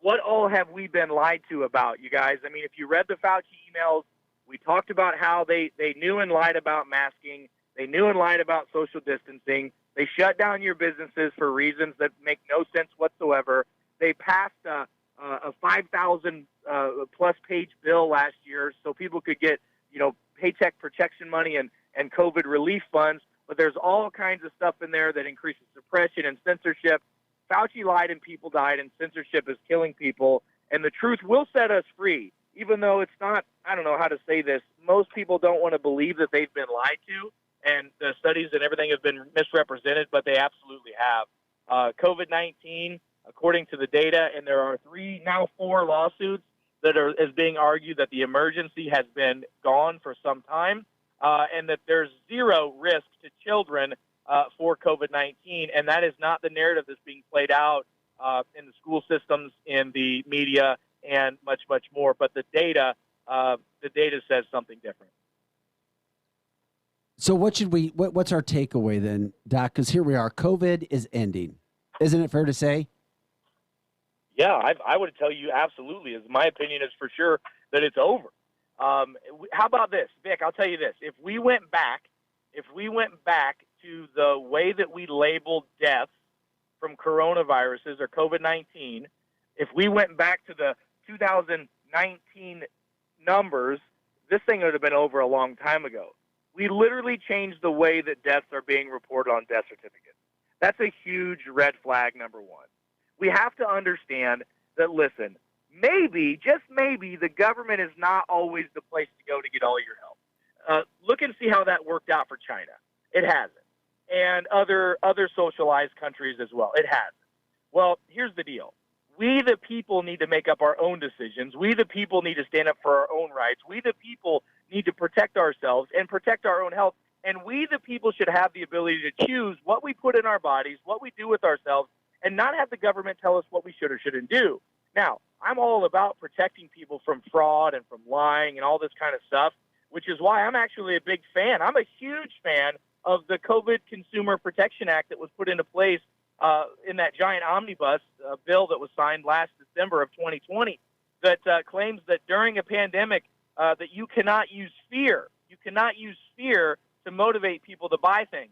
what all have we been lied to about, you guys? I mean, if you read the Fauci emails, we talked about how they knew and lied about masking. They knew and lied about social distancing. They shut down your businesses for reasons that make no sense whatsoever. They passed a 5,000 plus page bill last year so people could get, paycheck protection money and COVID relief funds. But there's all kinds of stuff in there that increases suppression and censorship. Fauci lied and people died, and censorship is killing people. And the truth will set us free, even though it's not, I don't know how to say this. Most people don't want to believe that they've been lied to, and the studies and everything have been misrepresented, but they absolutely have. COVID-19, according to the data, and there are 4 lawsuits that is being argued that the emergency has been gone for some time, and that there's zero risk to children for COVID-19, and that is not the narrative that's being played out in the school systems, in the media, and much, much more. But the data says something different. So what's our takeaway then, Doc? Because here we are. COVID is ending. Isn't it fair to say? Yeah, I would tell you absolutely. My opinion is for sure that it's over. How about this, Vic? I'll tell you this. If we went back to the way that we labeled deaths from coronaviruses or COVID-19, if we went back to the 2019 numbers, this thing would have been over a long time ago. We literally changed the way that deaths are being reported on death certificates. That's a huge red flag, number one. We have to understand that, listen, maybe, just maybe, the government is not always the place to go to get all your help. Look and see how that worked out for China. It hasn't. And other socialized countries as well. It hasn't. Well, here's the deal. We, the people, need to make up our own decisions. We, the people, need to stand up for our own rights. We, the people, need to protect ourselves and protect our own health. And we, the people, should have the ability to choose what we put in our bodies, what we do with ourselves, and not have the government tell us what we should or shouldn't do. Now, I'm all about protecting people from fraud and from lying and all this kind of stuff, which is why I'm actually a big fan. I'm a huge fan of the COVID Consumer Protection Act that was put into place in that giant omnibus bill that was signed last December of 2020 that claims that during a pandemic that you cannot use fear. You cannot use fear to motivate people to buy things.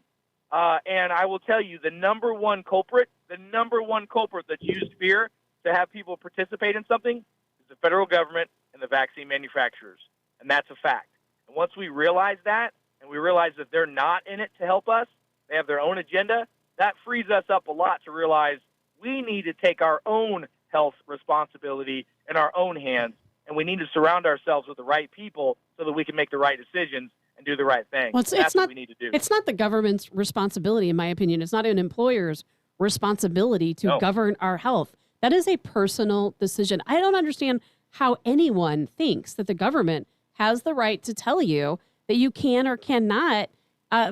And I will tell you, the number one culprit that used fear to have people participate in something is the federal government and the vaccine manufacturers. And that's a fact. And once we realize that, and we realize that they're not in it to help us, they have their own agenda, that frees us up a lot to realize we need to take our own health responsibility in our own hands, and we need to surround ourselves with the right people so that we can make the right decisions and do the right thing. Well, That's what we need to do. It's not the government's responsibility, in my opinion. It's not an employer's responsibility to govern our health. That is a personal decision. I don't understand how anyone thinks that the government has the right to tell you that you can or cannot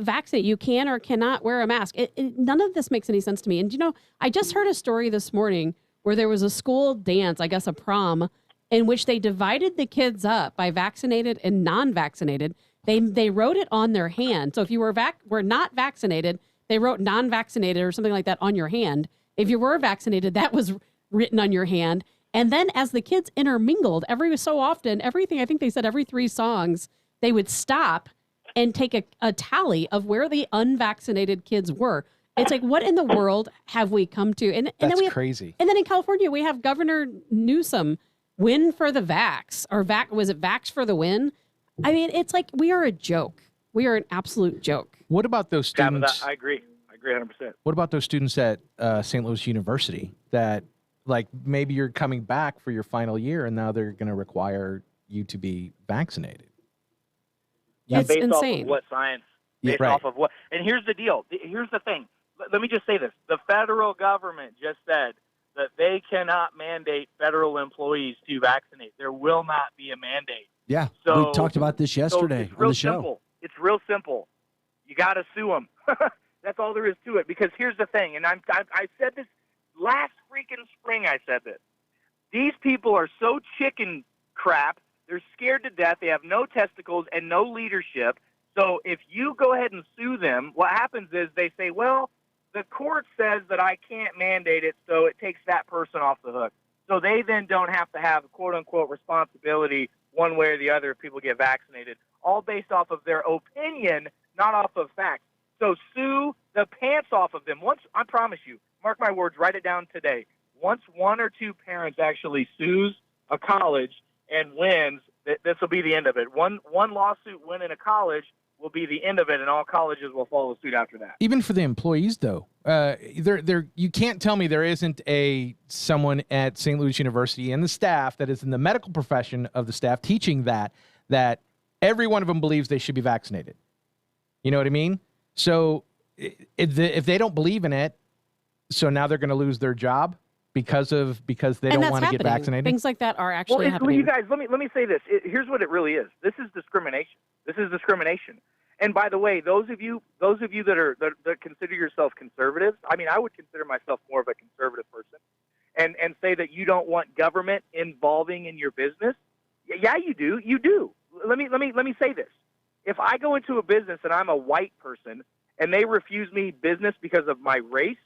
vaccinate, you can or cannot wear a mask. None of this makes any sense to me. And, I just heard a story this morning where there was a school dance, I guess a prom, in which they divided the kids up by vaccinated and non-vaccinated. They wrote it on their hand. So if you were not vaccinated, they wrote non-vaccinated or something like that on your hand. If you were vaccinated, that was written on your hand. And then as the kids intermingled, every so often, I think they said every 3 songs, they would stop and take a tally of where the unvaccinated kids were. It's like, what in the world have we come to? And That's then crazy. And then in California, we have Governor Newsom win for the vax, or was it vax for the win? I mean, it's like we are a joke. We are an absolute joke. What about those students? I agree 100%. What about those students at St. Louis University that, like, maybe you're coming back for your final year and now they're going to require you to be vaccinated? Yeah, based insane. off of what science? Yeah, Based right. off of what? And here's the deal. Here's the thing. Let me just say this. The federal government just said that they cannot mandate federal employees to vaccinate. There will not be a mandate. Yeah, So- we talked about this yesterday it's on real the show. simple. It's real simple. You got to sue them. That's all there is to it. Because here's the thing, and I said this last freaking spring. I said this. These people are so chicken crap. They're scared to death. They have no testicles and no leadership. So if you go ahead and sue them, what happens is they say, well, the court says that I can't mandate it, so it takes that person off the hook. So they then don't have to have, quote-unquote, responsibility one way or the other if people get vaccinated, all based off of their opinion, not off of facts. So sue the pants off of them. Once, I promise you, mark my words, write it down today. Once 1 or 2 parents actually sues a college and wins, this will be the end of it. One lawsuit win in a college will be the end of it, and all colleges will follow suit after that. Even for the employees, though, you can't tell me there isn't someone at St. Louis University and the staff that is in the medical profession of the staff teaching that every one of them believes they should be vaccinated. You know what I mean? So if they don't believe in it, so now they're going to lose their job because they don't want to get vaccinated. Things like that are actually happening. You guys, let me say this. Here's what it really is. This is discrimination. This is discrimination. And by the way, those of you that consider yourself conservatives, I mean, I would consider myself more of a conservative person, and say that you don't want government involving in your business. Yeah, you do. You do. Let me say this. If I go into a business and I'm a white person and they refuse me business because of my race,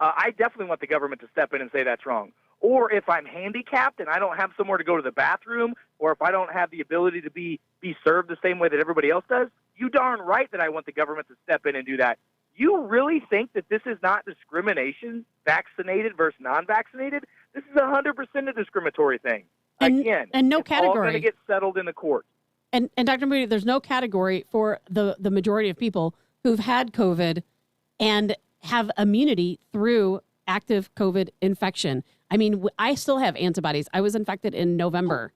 I definitely want the government to step in and say that's wrong. Or if I'm handicapped and I don't have somewhere to go to the bathroom, or if I don't have the ability to be served the same way that everybody else does, you darn right that I want the government to step in and do that. You really think that this is not discrimination, vaccinated versus non-vaccinated? This is 100% a discriminatory thing. Again, and no it's category. all going to get settled in the court. And Dr. Moody, there's no category for the majority of people who've had COVID and have immunity through active COVID infection. I mean, I still have antibodies. I was infected in November.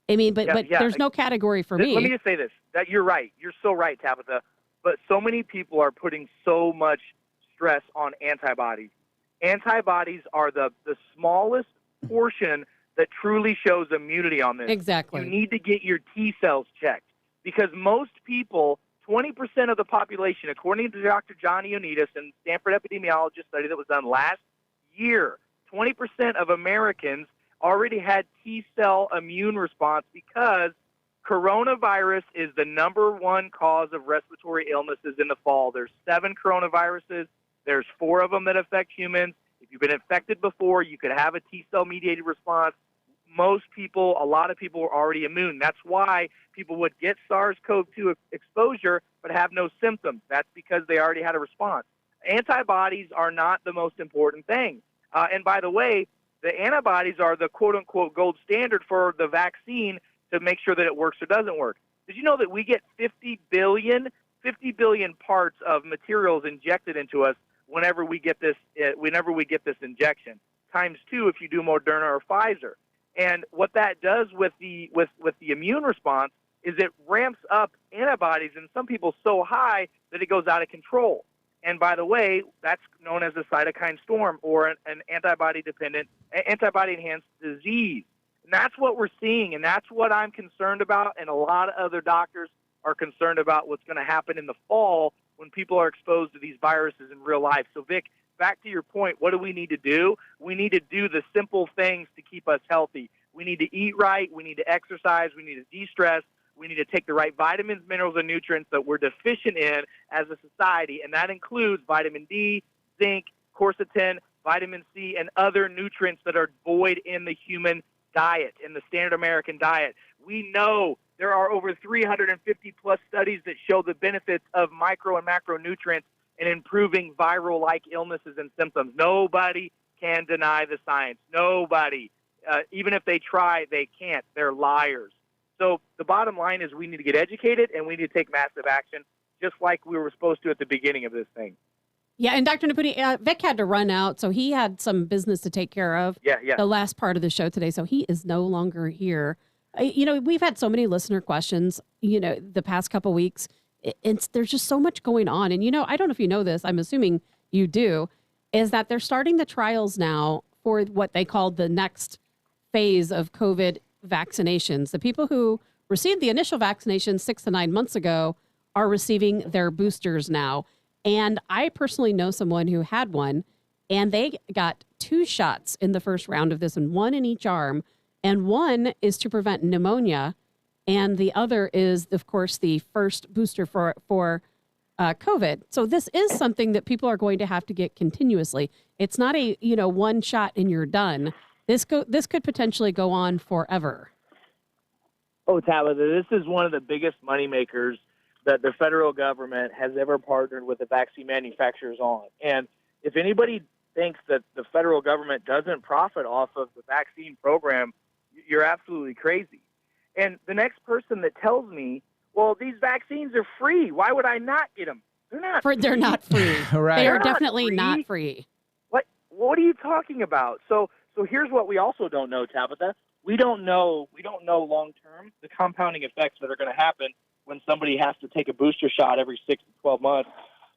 I mean, but there's no category for me. Let me just say this. That you're right. You're so right, Tabitha. But so many people are putting so much stress on antibodies. Antibodies are the smallest portion that truly shows immunity on this. Exactly. You need to get your T cells checked because most people, 20% of the population, according to Dr. John Ioannidis and Stanford epidemiologist study that was done last year, 20% of Americans already had T-cell immune response because coronavirus is the #1 cause of respiratory illnesses in the fall. There's 7 coronaviruses. There's 4 of them that affect humans. If you've been infected before, you could have a T-cell mediated response. Most people, a lot of people are already immune. That's why people would get SARS-CoV-2 exposure but have no symptoms. That's because they already had a response. Antibodies are not the most important thing. And by the way, the antibodies are the quote-unquote gold standard for the vaccine to make sure that it works or doesn't work. Did you know that we get 50 billion parts of materials injected into us whenever we get this injection, times 2 if you do Moderna or Pfizer. And what that does with the immune response is it ramps up antibodies in some people so high that it goes out of control. And by the way, that's known as a cytokine storm or an antibody-enhanced disease. And that's what we're seeing, and that's what I'm concerned about, and a lot of other doctors are concerned about what's going to happen in the fall when people are exposed to these viruses in real life. So, Vic, back to your point, what do we need to do? We need to do the simple things to keep us healthy. We need to eat right. We need to exercise. We need to de-stress. We need to take the right vitamins, minerals, and nutrients that we're deficient in as a society, and that includes vitamin D, zinc, quercetin, vitamin C, and other nutrients that are void in the human diet, in the standard American diet. We know there are over 350-plus studies that show the benefits of micro and macronutrients in improving viral-like illnesses and symptoms. Nobody can deny the science. Nobody. Even if they try, they can't. They're liars. So the bottom line is we need to get educated and we need to take massive action, just like we were supposed to at the beginning of this thing. Yeah, and Dr. Naputi, Vic had to run out, so he had some business to take care of. Yeah. The last part of the show today, so he is no longer here. We've had so many listener questions, the past couple weeks. There's just so much going on. And, I don't know if you know this, I'm assuming you do, is that they're starting the trials now for what they call the next phase of COVID vaccinations. The people who received the initial vaccination 6 to 9 months ago are receiving their boosters now. And I personally know someone who had one, and they got 2 shots in the first round of this, and 1 in each arm. And one is to prevent pneumonia, and the other is, of course, the first booster for COVID. So this is something that people are going to have to get continuously. It's not a, one shot and you're done. This could potentially go on forever. Oh, Tabitha, this is one of the biggest moneymakers that the federal government has ever partnered with the vaccine manufacturers on. And if anybody thinks that the federal government doesn't profit off of the vaccine program, you're absolutely crazy. And the next person that tells me, well, these vaccines are free, why would I not get them? They're not free. They're not free. Right. They are They're definitely not free. What are you talking about? So here's what we also don't know, Tabitha. We don't know long term the compounding effects that are going to happen when somebody has to take a booster shot every 6 to 12 months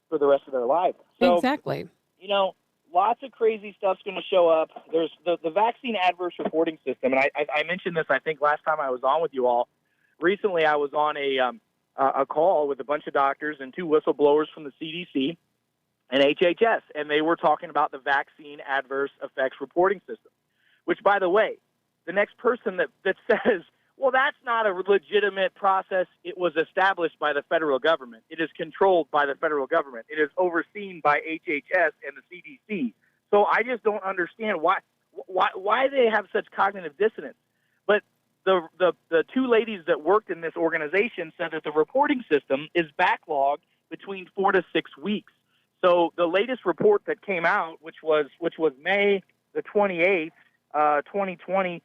for the rest of their life. So, exactly. Lots of crazy stuff's going to show up. There's the vaccine adverse reporting system, and I mentioned this, I think, last time I was on with you all. Recently, I was on a call with a bunch of doctors and 2 whistleblowers from the CDC and HHS, and they were talking about the vaccine adverse effects reporting system, which, by the way, the next person that says, well, that's not a legitimate process. It was established by the federal government. It is controlled by the federal government. It is overseen by HHS and the CDC. So I just don't understand why they have such cognitive dissonance. But the 2 ladies that worked in this organization said that the reporting system is backlogged between 4 to 6 weeks. So the latest report that came out, which was May the 28th, 2020.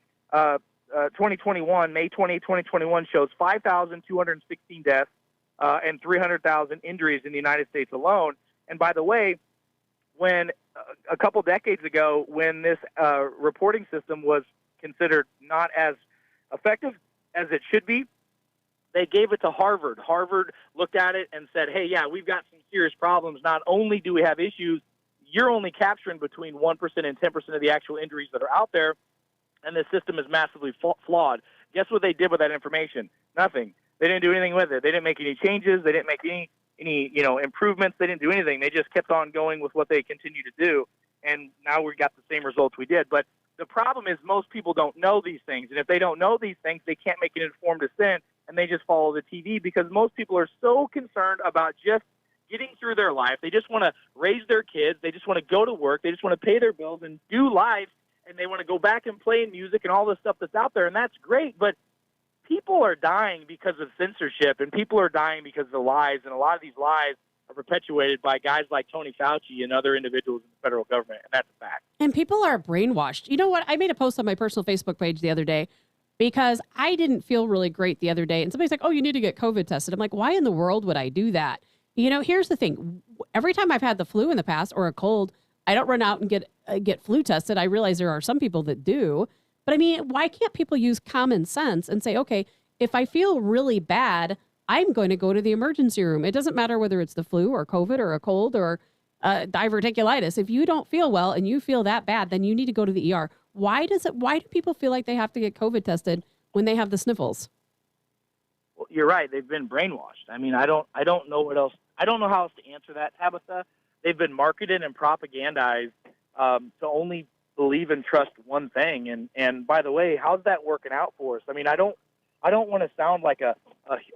2021, May 28, 2021, shows 5,216 deaths and 300,000 injuries in the United States alone. And by the way, when a couple decades ago, when this reporting system was considered not as effective as it should be, they gave it to Harvard. Harvard looked at it and said, hey, yeah, we've got some serious problems. Not only do we have issues, you're only capturing between 1% and 10% of the actual injuries that are out there, and the system is massively flawed. Guess what they did with that information? Nothing. They didn't do anything with it. They didn't make any changes. They didn't make any improvements. They didn't do anything. They just kept on going with what they continue to do, and now we got the same results we did. But the problem is most people don't know these things, and if they don't know these things, they can't make an informed decision, and they just follow the TV because most people are so concerned about just getting through their life. They just want to raise their kids. They just want to go to work. They just want to pay their bills and do life. And they want to go back and play music and all this stuff that's out there, and that's great. But people are dying because of censorship, and people are dying because of the lies, and a lot of these lies are perpetuated by guys like Tony Fauci and other individuals in the federal government, and that's a fact. And people are brainwashed. You know what? I made a post on my personal Facebook page the other day because I didn't feel really great the other day, and somebody's like, oh, you need to get COVID tested. I'm like, why in the world would I do that? Here's the thing. every time I've had the flu in the past or a cold, I don't run out and get flu tested. I realize there are some people that do. But I mean, why can't people use common sense and say, okay, if I feel really bad, I'm going to go to the emergency room. It doesn't matter whether it's the flu or COVID or a cold or diverticulitis. If you don't feel well and you feel that bad, then you need to go to the ER. Why do people feel like they have to get COVID tested when they have the sniffles? Well, you're right. They've been brainwashed. I mean, I don't know what else. I don't know how else to answer that, Tabitha. They've been marketed and propagandized to only believe and trust one thing. And by the way, how's that working out for us? I mean, I don't want to sound like a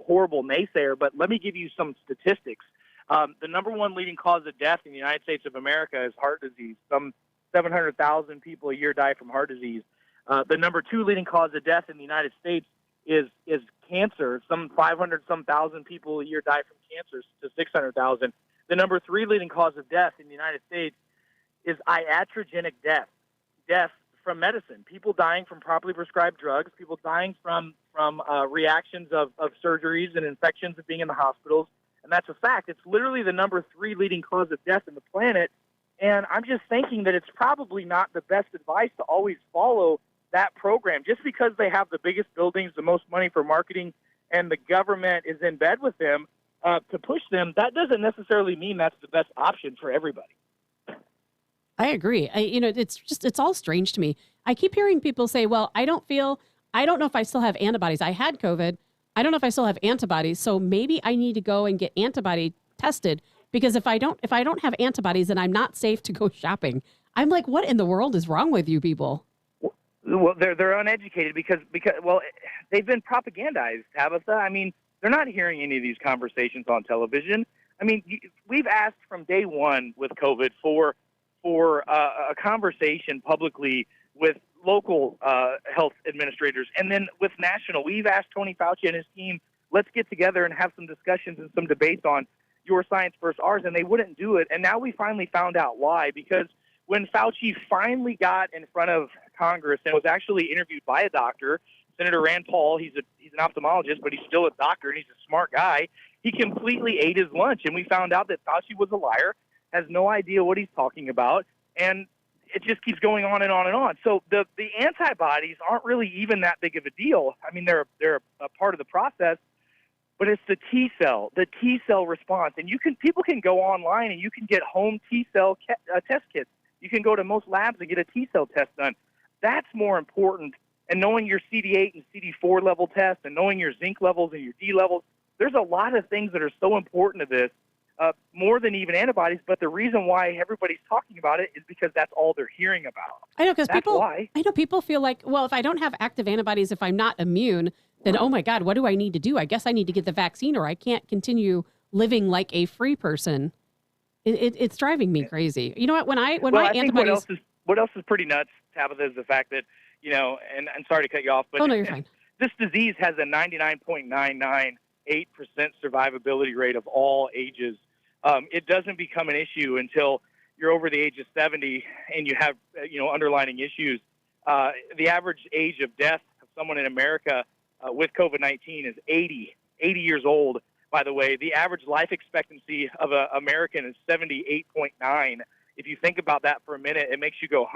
horrible naysayer, but let me give you some statistics. The number one leading cause of death in the United States of America is heart disease. Some 700,000 people a year die from heart disease. The number two leading cause of death in the United States is cancer. Some 500,000 people a year die from cancer to 600,000. The number three leading cause of death in the United States is iatrogenic death from medicine. People dying from properly prescribed drugs, people dying from reactions of surgeries and infections of being in the hospitals. And that's a fact. It's literally the number three leading cause of death in the planet. And I'm just thinking that it's probably not the best advice to always follow that program. Just because they have the biggest buildings, the most money for marketing, and the government is in bed with them to push them, that doesn't necessarily mean that's the best option for everybody. I agree. It's all strange to me. I keep hearing people say, well, I don't know if I still have antibodies. I had COVID. I don't know if I still have antibodies. So maybe I need to go and get antibody tested, because if I don't have antibodies, then I'm not safe to go shopping. I'm like, what in the world is wrong with you people? Well, they're uneducated because they've been propagandized, Tabitha. I mean, they're not hearing any of these conversations on television. I mean, we've asked from day one with COVID for a conversation publicly with local health administrators, and then with national. We've asked Tony Fauci and his team, let's get together and have some discussions and some debates on your science versus ours, and they wouldn't do it. And now we finally found out why, because when Fauci finally got in front of Congress and was actually interviewed by a doctor, Senator Rand Paul, he's an ophthalmologist, but he's still a doctor, and he's a smart guy, he completely ate his lunch, and we found out that Fauci was a liar, has no idea what he's talking about, and it just keeps going on and on and on. So the antibodies aren't really even that big of a deal. I mean, they're a part of the process, but it's the T cell response. And people can go online and you can get home T cell test kits. You can go to most labs and get a T cell test done. That's more important. And knowing your CD8 and CD4 level tests and knowing your zinc levels and your D levels, there's a lot of things that are so important to this. More than even antibodies, but the reason why everybody's talking about it is because that's all they're hearing about. I know, because people feel like, well, if I don't have active antibodies, if I'm not immune, then, oh my God, what do I need to do? I guess I need to get the vaccine, or I can't continue living like a free person. It's driving me crazy. You know what? When my antibodies, what else is pretty nuts, Tabitha, is the fact that, and I'm sorry to cut you off, but oh no, you're fine. This disease has a 99.998% survivability rate of all ages. It doesn't become an issue until you're over the age of 70 and you have, underlying issues. The average age of death of someone in America with COVID-19 is 80 years old, by the way. The average life expectancy of an American is 78.9. If you think about that for a minute, it makes you go,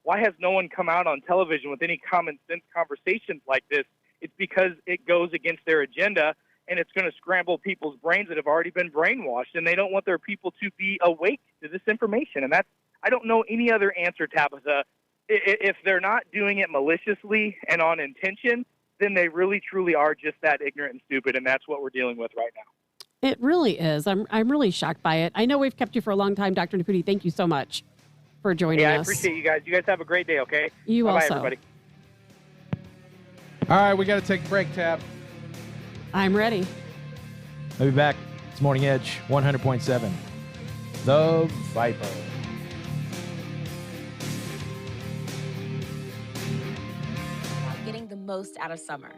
why has no one come out on television with any common sense conversations like this? It's because it goes against their agenda, and it's going to scramble people's brains that have already been brainwashed, and they don't want their people to be awake to this information. And I don't know any other answer, Tabitha. If they're not doing it maliciously and on intention, then they really, truly are just that ignorant and stupid, and that's what we're dealing with right now. It really is. I'm really shocked by it. I know we've kept you for a long time, Dr. Naputi. Thank you so much for joining us. I appreciate you guys. You guys have a great day, okay? You Bye-bye, also. everybody. All right, we got to take a break, Tab. I'm ready. I'll be back. It's Morning Edge 100.7. The Viper. Getting the most out of summer.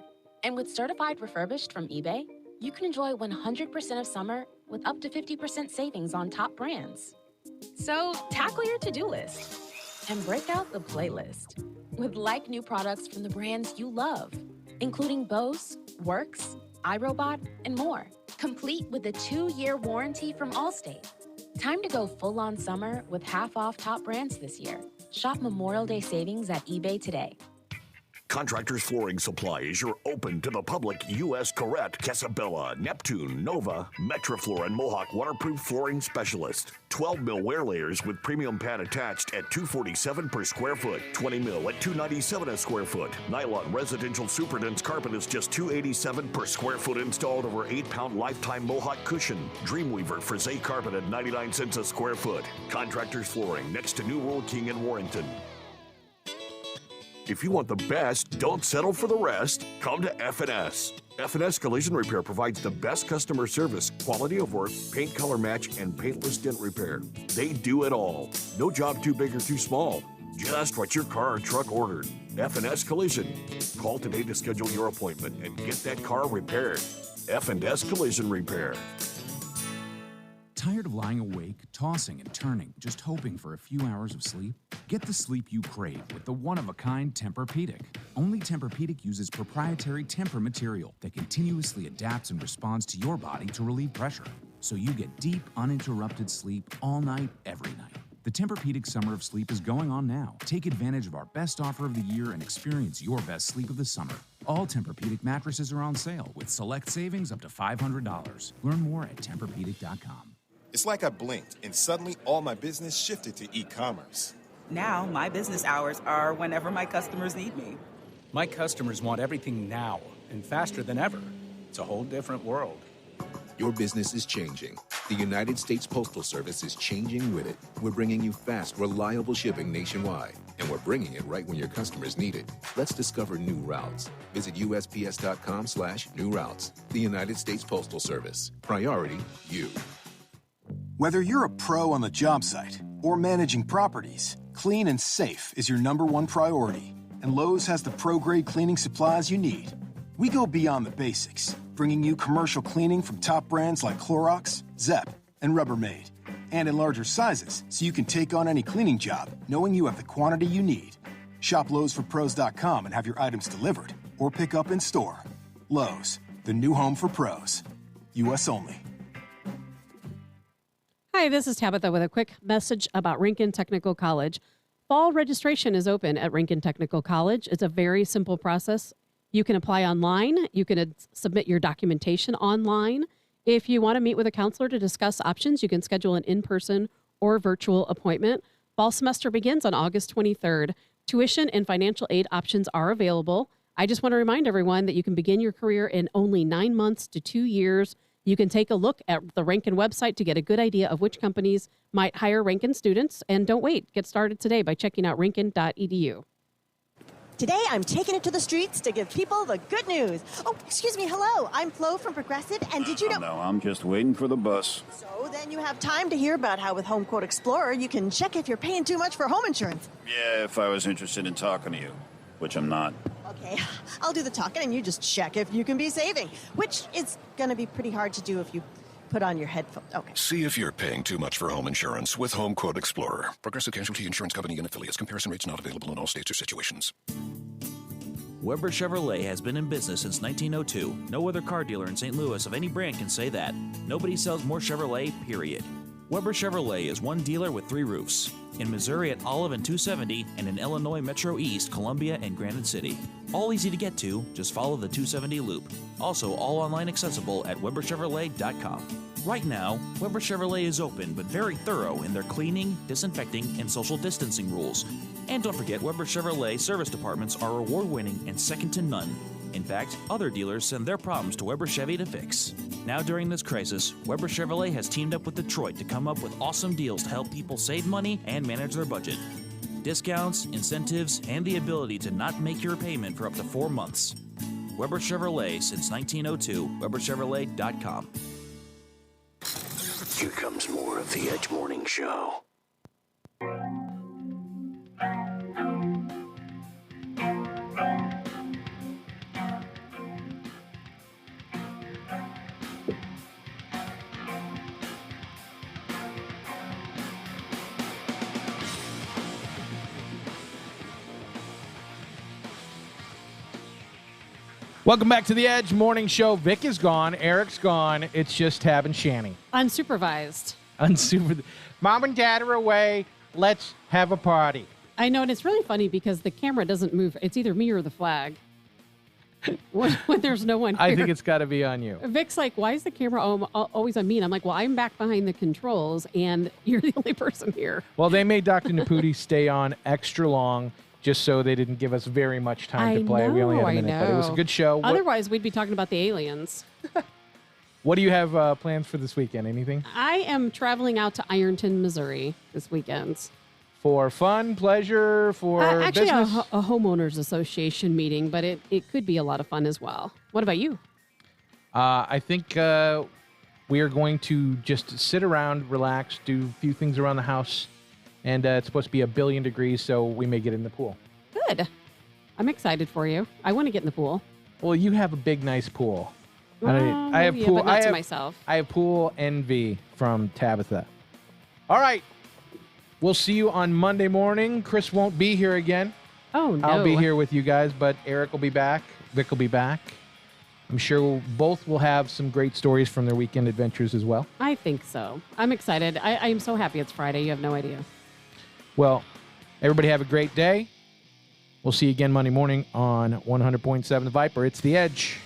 And with Certified Refurbished from eBay, you can enjoy 100% of summer with up to 50% savings on top brands. So tackle your to-do list and break out the playlist with like new products from the brands you love, including Bose, Works, iRobot, and more, complete with a 2-year warranty from Allstate. Time to go full-on summer with half off top brands this year. Shop Memorial Day savings at eBay today. Contractors Flooring Supply is your open to the public U.S. Corette, Casabella, Neptune, Nova, Metroflor, and Mohawk waterproof flooring specialist. 12 mil wear layers with premium pad attached at $247 per square foot. 20 mil at $297 a square foot. Nylon residential super dense carpet is just $287 per square foot installed over 8-pound lifetime Mohawk cushion. Dreamweaver Frisee carpet at 99 cents a square foot. Contractors Flooring next to New World King in Warrington. If you want the best, don't settle for the rest. Come to F&S. F&S Collision Repair provides the best customer service, quality of work, paint color match, and paintless dent repair. They do it all. No job too big or too small. Just what your car or truck ordered. F&S Collision. Call today to schedule your appointment and get that car repaired. F&S Collision Repair. Tired of lying awake, tossing and turning, just hoping for a few hours of sleep? Get the sleep you crave with the one-of-a-kind Tempur-Pedic. Only Tempur-Pedic uses proprietary Tempur material that continuously adapts and responds to your body to relieve pressure, so you get deep, uninterrupted sleep all night, every night. The Tempur-Pedic Summer of Sleep is going on now. Take advantage of our best offer of the year and experience your best sleep of the summer. All Tempur-Pedic mattresses are on sale with select savings up to $500. Learn more at TempurPedic.com. It's like I blinked and suddenly all my business shifted to e-commerce. Now my business hours are whenever my customers need me. My customers want everything now and faster than ever. It's a whole different world. Your business is changing. The United States Postal Service is changing with it. We're bringing you fast, reliable shipping nationwide, and we're bringing it right when your customers need it. Let's discover new routes. Visit USPS.com/new routes. The United States Postal Service. Priority, you. Whether you're a pro on the job site or managing properties, clean and safe is your #1 priority, and Lowe's has the pro-grade cleaning supplies you need. We go beyond the basics, bringing you commercial cleaning from top brands like Clorox, Zep, and Rubbermaid, and in larger sizes so you can take on any cleaning job knowing you have the quantity you need. Shop Lowe'sForPros.com and have your items delivered or pick up in store. Lowe's, the new home for pros. U.S. only. Hi, this is Tabitha with a quick message about Rincon Technical College. Fall registration is open at Rincon Technical College. It's a very simple process. You can apply online. You can submit your documentation online. If you want to meet with a counselor to discuss options, you can schedule an in-person or virtual appointment. Fall semester begins on August 23rd. Tuition and financial aid options are available. I just want to remind everyone that you can begin your career in only 9 months to 2 years. You can take a look at the Rincon website to get a good idea of which companies might hire Rincon students. And don't wait. Get started today by checking out rincon.edu. Today, I'm taking it to the streets to give people the good news. Oh, excuse me. Hello. I'm Flo from Progressive. And did you know... No, I'm just waiting for the bus. So then you have time to hear about how with Home Quote Explorer, you can check if you're paying too much for home insurance. Yeah, if I was interested in talking to you, which I'm not. Okay, I'll do the talking and you just check if you can be saving, which is going to be pretty hard to do if you put on your headphones. Okay. See if you're paying too much for home insurance with Home Quote Explorer. Progressive Casualty Insurance Company and affiliates. Comparison rates not available in all states or situations. Weber Chevrolet has been in business since 1902. No other car dealer in St. Louis of any brand can say that. Nobody sells more Chevrolet, period. Weber Chevrolet is one dealer with 3 roofs. In Missouri at Olive and 270, and in Illinois Metro East, Columbia, and Granite City. All easy to get to, just follow the 270 loop. Also, all online accessible at WeberChevrolet.com. Right now, Weber Chevrolet is open but very thorough in their cleaning, disinfecting, and social distancing rules. And don't forget, Weber Chevrolet service departments are award-winning and second to none. In fact, other dealers send their problems to Weber Chevy to fix. Now during this crisis, Weber Chevrolet has teamed up with Detroit to come up with awesome deals to help people save money and manage their budget. Discounts, incentives, and the ability to not make your payment for up to 4 months. Weber Chevrolet since 1902, WeberChevrolet.com. Here comes more of the Edge Morning Show. Welcome back to the Edge Morning Show. Vic is gone. Eric's gone. It's just Tab and Shanny. Unsupervised. Unsuper. Mom and Dad are away. Let's have a party. I know, and it's really funny because the camera doesn't move. It's either me or the flag. when there's no one here. I think it's got to be on you. Vic's like, why is the camera always on me? And I'm like, well, I'm back behind the controls, and you're the only person here. Well, they made Dr. Naputi stay on extra long just so they didn't give us very much time to play. We only had a minute, but it was a good show. Otherwise, we'd be talking about the aliens. What do you have plans for this weekend? Anything? I am traveling out to Ironton, Missouri this weekend. For fun, pleasure, for actually business? a homeowners association meeting, but it could be a lot of fun as well. What about you? I think we are going to just sit around, relax, do a few things around the house, and it's supposed to be 1 billion degrees, so we may get in the pool. Good. I'm excited for you. I want to get in the pool. Well, you have a big, nice pool. I have pool. But not to myself. I have pool envy from Tabitha. All right. We'll see you on Monday morning. Chris won't be here again. Oh, no. I'll be here with you guys, but Eric will be back. Vic will be back. I'm sure both will have some great stories from their weekend adventures as well. I think so. I'm excited. I am so happy it's Friday. You have no idea. Well, everybody have a great day. We'll see you again Monday morning on 100.7 The Viper. It's The Edge.